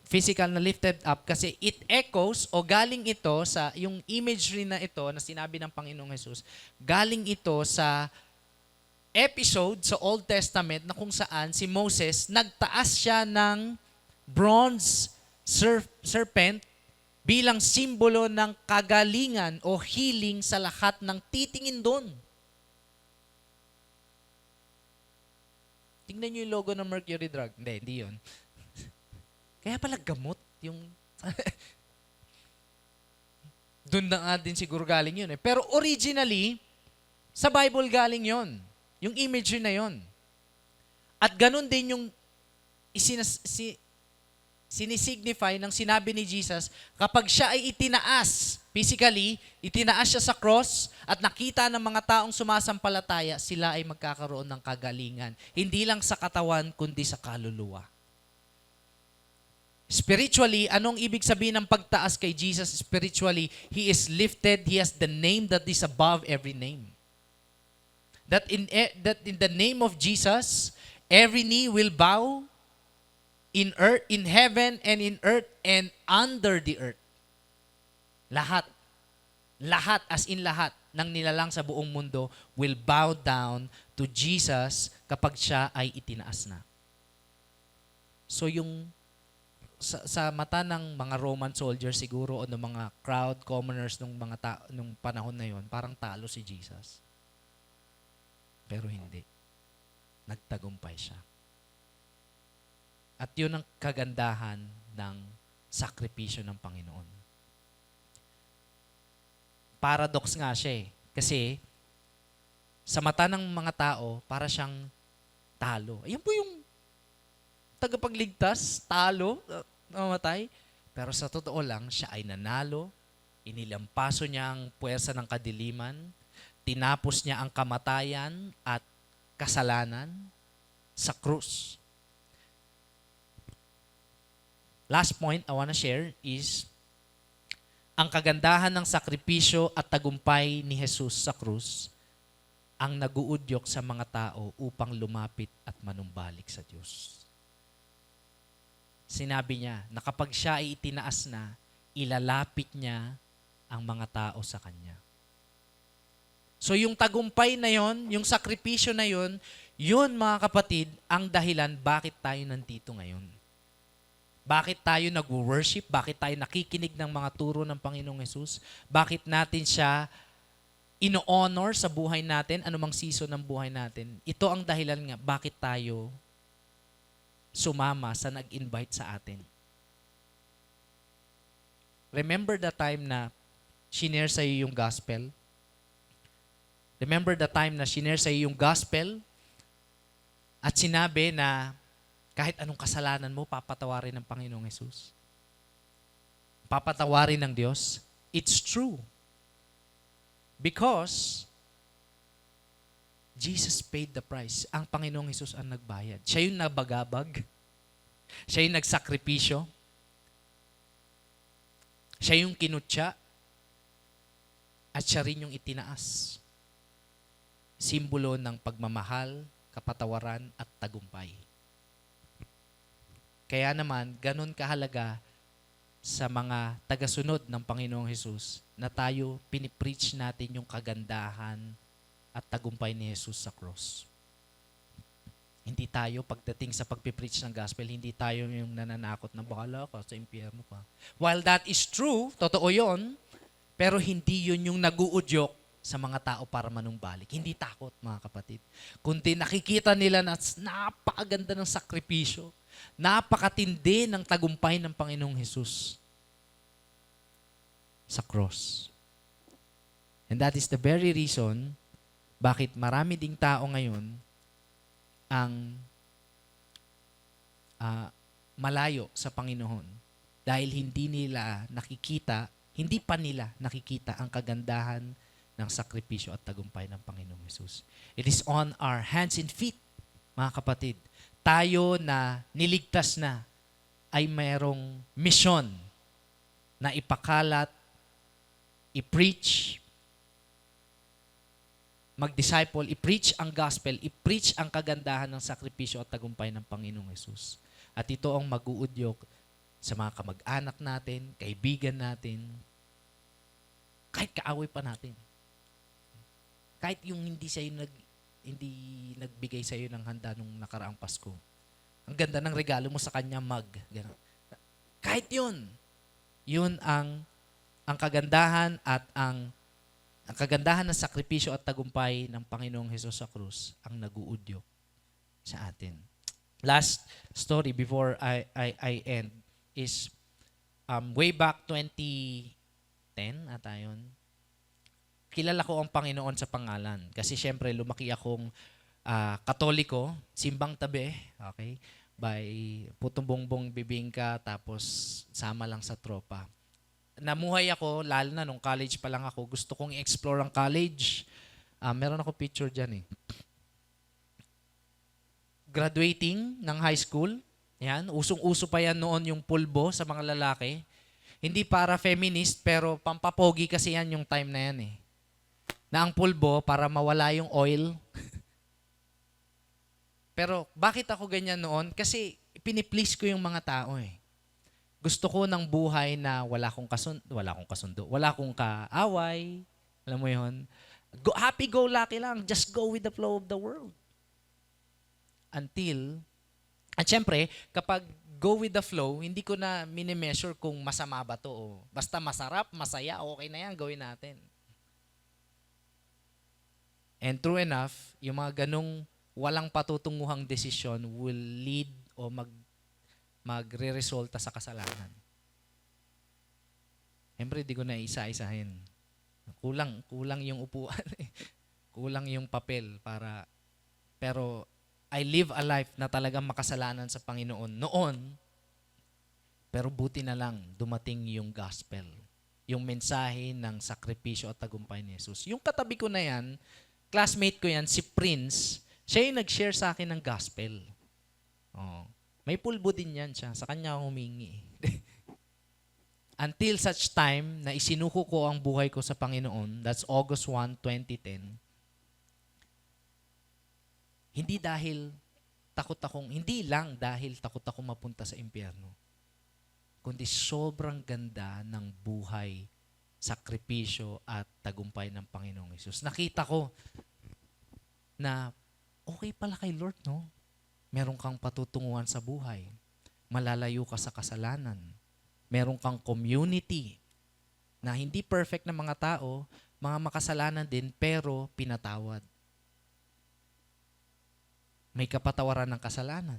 Physical na lifted up kasi it echoes o galing ito sa yung imagery na ito na sinabi ng Panginoong Jesus, galing ito sa episode sa Old Testament na kung saan si Moses nagtaas siya ng bronze serpent bilang simbolo ng kagalingan o healing sa lahat ng titingin doon. Tingnan niyo yung logo ng Mercury Drug. Hindi yun. Kaya pala gamot yung... Doon na nga din siguro galing yun eh. Pero originally, sa Bible galing yun. Yung imagery na yun. At ganun din yung sinisignify ng sinabi ni Jesus kapag siya ay itinaas, physically, itinaas siya sa cross at nakita ng mga taong sumasampalataya, sila ay magkakaroon ng kagalingan. Hindi lang sa katawan, kundi sa kaluluwa. Spiritually, anong ibig sabihin ng pagtaas kay Jesus? Spiritually, He is lifted. He has the name that is above every name. That in the name of Jesus, every knee will bow in earth, in heaven, and in earth, and under the earth. Lahat. Lahat, as in lahat, ng nilalang sa buong mundo will bow down to Jesus kapag siya ay itinaas na. So yung sa mata ng mga Roman soldiers siguro o ng mga crowd commoners nung panahon na yon, parang talo si Jesus. Pero hindi. Nagtagumpay siya. At yun ang kagandahan ng sakripisyo ng Panginoon. Paradox nga siya eh. Kasi sa mata ng mga tao, para siyang talo. Ayan po yung tagapagligtas, talo, namatay. Pero sa totoo lang, siya ay nanalo. Inilampaso niya ang puwersa ng kadiliman. Tinapos niya ang kamatayan at kasalanan sa krus. Last point I want to share is ang kagandahan ng sakripisyo at tagumpay ni Jesus sa krus ang naguudyok sa mga tao upang lumapit at manumbalik sa Diyos. Sinabi niya na kapag siya ay itinaas na, ilalapit niya ang mga tao sa Kanya. So yung tagumpay na yon, yung sakripisyo na yon, yun mga kapatid, ang dahilan bakit tayo nandito ngayon. Bakit tayo nag-worship? Bakit tayo nakikinig ng mga turo ng Panginoong Hesus? Bakit natin siya ino-honor sa buhay natin, anumang season ng buhay natin? Ito ang dahilan nga bakit tayo sumama sa nag-invite sa atin. Remember the time na shinare sa iyo yung gospel? Remember the time na shinare sa iyo yung gospel at sinabi na kahit anong kasalanan mo, papatawarin ng Panginoong Hesus. Papatawarin ng Diyos. It's true. Because Jesus paid the price. Ang Panginoong Hesus ang nagbayad. Siya yung nabagabag. Siya yung nagsakripisyo. Siya yung kinutya. At siya rin yung itinaas. Simbolo ng pagmamahal, kapatawaran, at tagumpay. Kaya naman, ganun kahalaga sa mga tagasunod ng Panginoong Hesus na tayo pinipreach natin yung kagandahan at tagumpay ni Jesus sa cross. Hindi tayo, pagdating sa pagpipreach ng gospel, hindi tayo yung nananakot na bahala ka, sa impyerno ka. While that is true, totoo yon, pero hindi yun yung naguudyok sa mga tao para manumbalik. Hindi takot, mga kapatid. Kundi nakikita nila na napakaganda ng sakripisyo, napakatindi ng tagumpay ng Panginoong Hesus sa cross. And that is the very reason bakit marami ding tao ngayon ang malayo sa Panginoon dahil hindi pa nila nakikita ang kagandahan ng sakripisyo at tagumpay ng Panginoong Hesus. It is on our hands and feet, mga kapatid. Tayo na niligtas na ay mayroong misyon na ipakalat, i-preach, mag-disciple, i-preach ang gospel, i-preach ang kagandahan ng sakripisyo at tagumpay ng Panginoong Hesus. At ito ang mag-uudyok sa mga kamag-anak natin, kaibigan natin, kahit kaaway pa natin. Kahit yung hindi nagbigay sa iyo ng handa nung nakaraang Pasko. Ang ganda ng regalo mo sa kanya, Ganun. Kahit yun ang kagandahan at ang kagandahan ng sakripisyo at tagumpay ng Panginoong Hesus sa krus ang nag-uudyok sa atin. Last story before I end is way back 2010 ata yun. Kilala ko ang Panginoon sa pangalan kasi syempre lumaki akong Katoliko, simbang tabi, okay? By putong bongbong bibingka tapos sama lang sa tropa. Namuhay ako, lalo na nung college pa lang ako, gusto kong i-explore ang college. Meron ako picture dyan eh. Graduating ng high school, yan, usong-uso pa yan noon yung pulbo sa mga lalaki. Hindi para feminist, pero pampapogi kasi yan yung time na yan eh. Na ang pulbo para mawala yung oil. Pero bakit ako ganyan noon? Kasi piniplease ko yung mga tao eh. Gusto ko ng buhay na wala akong kasundo, wala akong kaaway, alam mo yun. Happy go lucky lang, just go with the flow of the world. At syempre, kapag go with the flow, hindi ko na minimeasure kung masama ba to o basta masarap, masaya, okay na yan, gawin natin. And true enough, yung mga ganong walang patutunguhang desisyon will lead o magre-resulta sa kasalanan. Siyempre, di ko na isa-isahin. Kulang yung upuan. Kulang yung papel pero I live a life na talagang makasalanan sa Panginoon noon. Pero buti na lang dumating yung gospel. Yung mensahe ng sakripisyo at tagumpay ni Jesus. Yung katabi ko na yan, classmate ko yan, si Prince, siya yung nag-share sa akin ng gospel. Oh. May pulbo din yan siya. Sa kanya ako humingi. Until such time na isinuko ko ang buhay ko sa Panginoon, that's August 1, 2010, hindi lang dahil takot akong mapunta sa impyerno, kundi sobrang ganda ng buhay, sakripisyo at tagumpay ng Panginoong Hesus. Nakita ko na okay pala kay Lord, no? Meron kang patutunguhan sa buhay. Malalayo ka sa kasalanan. Meron kang community na hindi perfect na mga tao, mga makasalanan din, pero pinatawad. May kapatawaran ng kasalanan.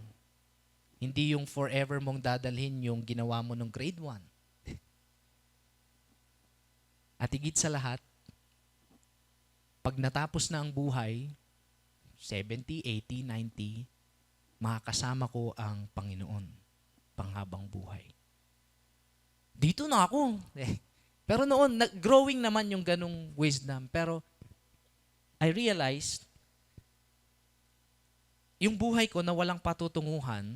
Hindi yung forever mong dadalhin yung ginawa mo nung grade 1. At higit sa lahat, pag natapos na ang buhay, 70, 80, 90, makakasama ko ang Panginoon panghabang buhay. Dito na ako. Pero noon, growing naman yung ganong wisdom. Pero I realized, yung buhay ko na walang patutunguhan,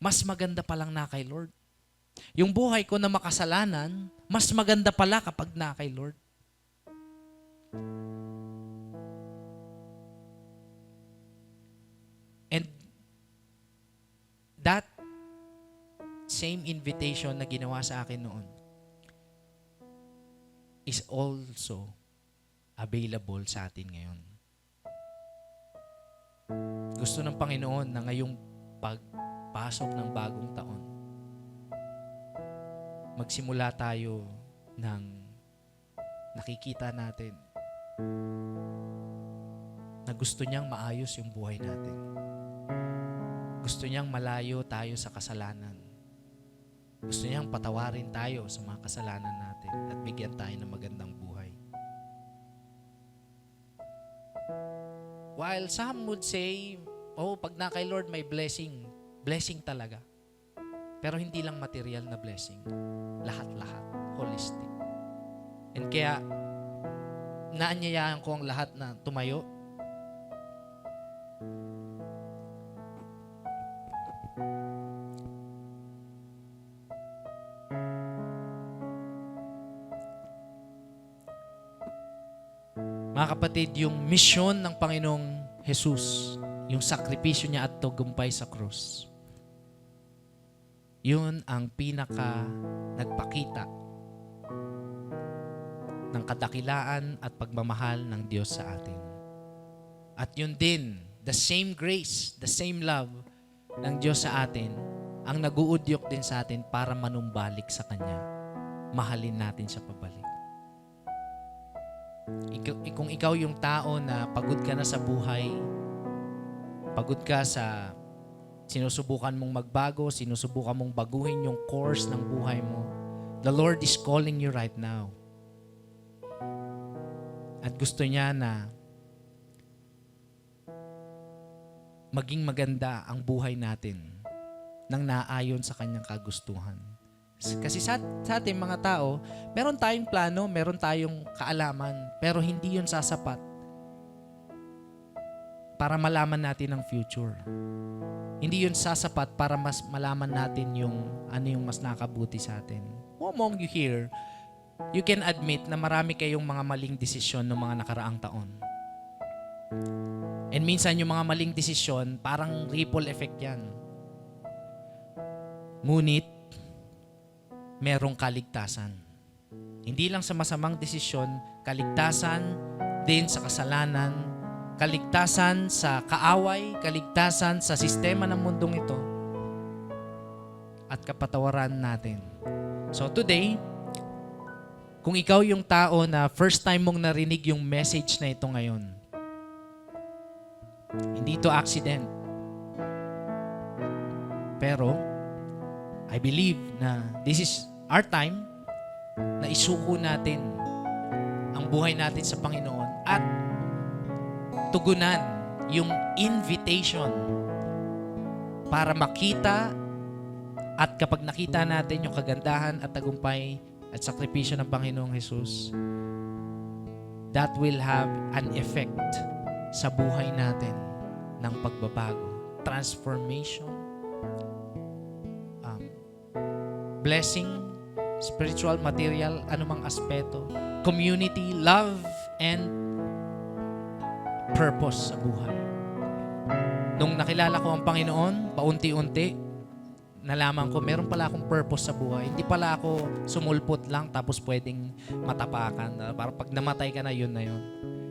mas maganda pa lang na kay Lord. Yung buhay ko na makasalanan, mas maganda pala kapag na kay Lord. And that same invitation na ginawa sa akin noon is also available sa atin ngayon. Gusto ng Panginoon na ngayong pagpasok ng bagong taon, magsimula tayo ng nakikita natin na gusto niyang maayos yung buhay natin. Gusto niyang malayo tayo sa kasalanan. Gusto niyang patawarin tayo sa mga kasalanan natin at bigyan tayo ng magandang buhay. While some would say, pag na kay Lord may blessing. Blessing talaga. Pero hindi lang material na blessing. Lahat-lahat. Holistic. And kaya, naanyayahan ko ang lahat na tumayo. Mga kapatid, yung mission ng Panginoong Jesus, yung sakripisyo niya at tagumpay sa krus, yun ang pinaka nagpakita ng kadakilaan at pagmamahal ng Diyos sa atin. At yun din, the same grace, the same love ng Diyos sa atin, ang naguudyok din sa atin para manumbalik sa Kanya. Mahalin natin siya pabalik. Kung ikaw yung tao na pagod ka na sa buhay, pagod ka sa sinusubukan mong magbago, sinusubukan mong baguhin yung course ng buhay mo, the Lord is calling you right now. At gusto niya na maging maganda ang buhay natin nang naayon sa kanyang kagustuhan. Kasi sa ating mga tao, meron tayong plano, meron tayong kaalaman, pero hindi yun sasapat para malaman natin ang future. Hindi yun sasapat para mas malaman natin yung ano yung mas nakabuti sa atin. Among you here, you can admit na marami kayong mga maling desisyon ng mga nakaraang taon. And minsan yung mga maling desisyon, parang ripple effect yan. Ngunit, merong kaligtasan. Hindi lang sa masamang desisyon, kaligtasan din sa kasalanan, kaligtasan sa kaaway, kaligtasan sa sistema ng mundong ito, at kapatawaran natin. So today, kung ikaw yung tao na first time mong narinig yung message na ito ngayon, hindi ito accident. Pero, I believe na this is our time na isuko natin ang buhay natin sa Panginoon at tugunan yung invitation para makita at kapag nakita natin yung kagandahan at tagumpay at sakripisyo ng Panginoong Jesus, that will have an effect sa buhay natin ng pagbabago, transformation, blessing, spiritual, material, anumang aspeto, community, love, and purpose sa buhay. Nung nakilala ko ang Panginoon, paunti-unti, nalaman ko, meron pala akong purpose sa buhay. Hindi pala ako sumulpot lang tapos pwedeng matapakan. Para pag namatay ka na, yun na yun.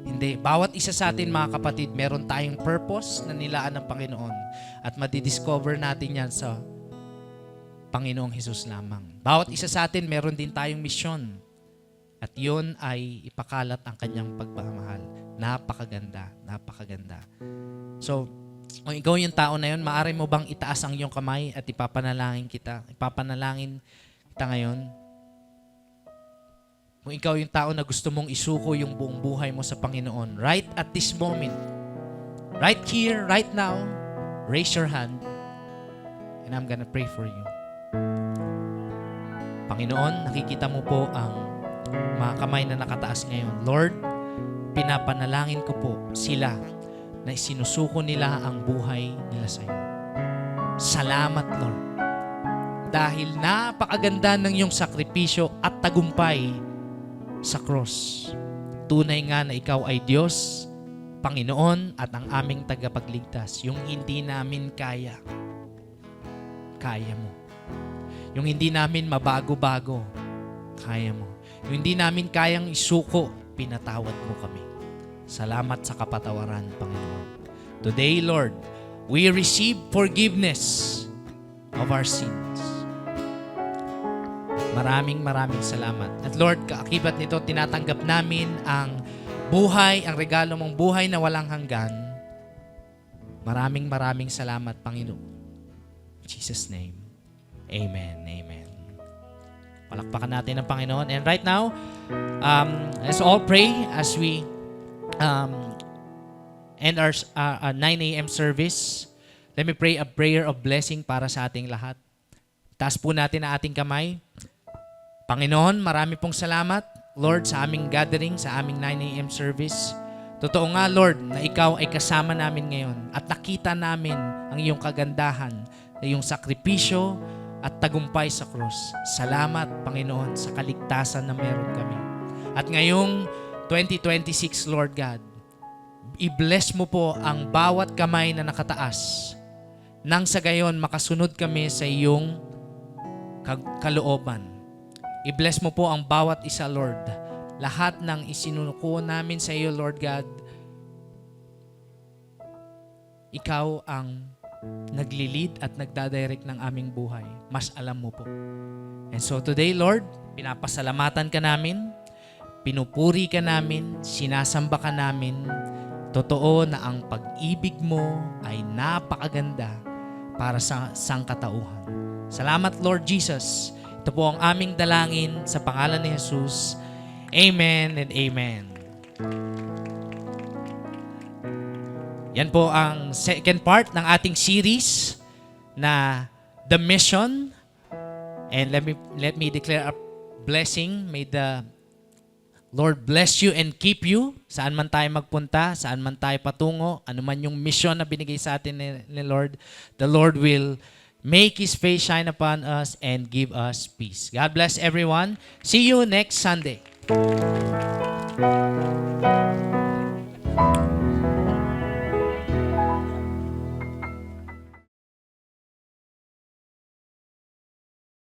Hindi. Bawat isa sa atin, mga kapatid, meron tayong purpose na nilaan ng Panginoon. At madidiscover natin yan sa Panginoong Hesus lamang. Bawat isa sa atin, meron din tayong misyon. At yun ay ipakalat ang kanyang pagmamahal. Napakaganda. Napakaganda. So, kung ikaw yung tao na yun, maaari mo bang itaas ang iyong kamay at ipapanalangin kita? Ipapanalangin kita ngayon. Kung ikaw yung tao na gusto mong isuko yung buong buhay mo sa Panginoon, right at this moment, right here, right now, raise your hand and I'm gonna pray for you. Panginoon, nakikita mo po ang mga kamay na nakataas ngayon. Lord, pinapanalangin ko po sila na sinusuko nila ang buhay nila sa iyo. Salamat, Lord. Dahil napakaganda ng iyong sakripisyo at tagumpay sa cross. Tunay nga na ikaw ay Diyos, Panginoon at ang aming tagapagligtas. Yung hindi namin kaya, kaya mo. Yung hindi namin mabago-bago, kaya mo. Yung hindi namin kayang isuko, pinatawad mo kami. Salamat sa kapatawaran, Panginoon. Today, Lord, we receive forgiveness of our sins. Maraming salamat. At Lord, kaakibat nito, tinatanggap namin ang buhay, ang regalo mong buhay na walang hanggan. Maraming salamat, Panginoon. In Jesus' name, Amen. Amen. Palakpakan natin ang Panginoon. And right now, let's all pray as we end our 9 a.m. service. Let me pray a prayer of blessing para sa ating lahat. Taas po natin ang ating kamay. Panginoon, marami pong salamat Lord, sa aming gathering, sa aming 9 a.m. service. Totoo nga, Lord, na Ikaw ay kasama namin ngayon at nakita namin ang iyong kagandahan, iyong sakripisyo at tagumpay sa krus. Salamat, Panginoon, sa kaligtasan na meron kami. At ngayong 2026, Lord God, i-bless mo po ang bawat kamay na nakataas nang sa gayon makasunod kami sa iyong kalooban. I-bless mo po ang bawat isa, Lord. Lahat ng isinunuko namin sa iyo, Lord God, Ikaw ang nagli-lead at nagdadirect ng aming buhay. Mas alam mo po. And so today, Lord, pinapasalamatan ka namin, pinupuri ka namin, sinasamba ka namin. Totoo na ang pag-ibig mo ay napakaganda para sa sangkatauhan. Salamat, Lord Jesus. Ito po ang aming dalangin sa pangalan ni Jesus. Amen and amen. Yan po ang second part ng ating series na The Mission. And let me declare a blessing. May the Lord bless you and keep you. Saan man tayo magpunta, saan man tayo patungo, ano man yung mission na binigay sa atin ni Lord, the Lord will make His face shine upon us and give us peace. God bless everyone. See you next Sunday.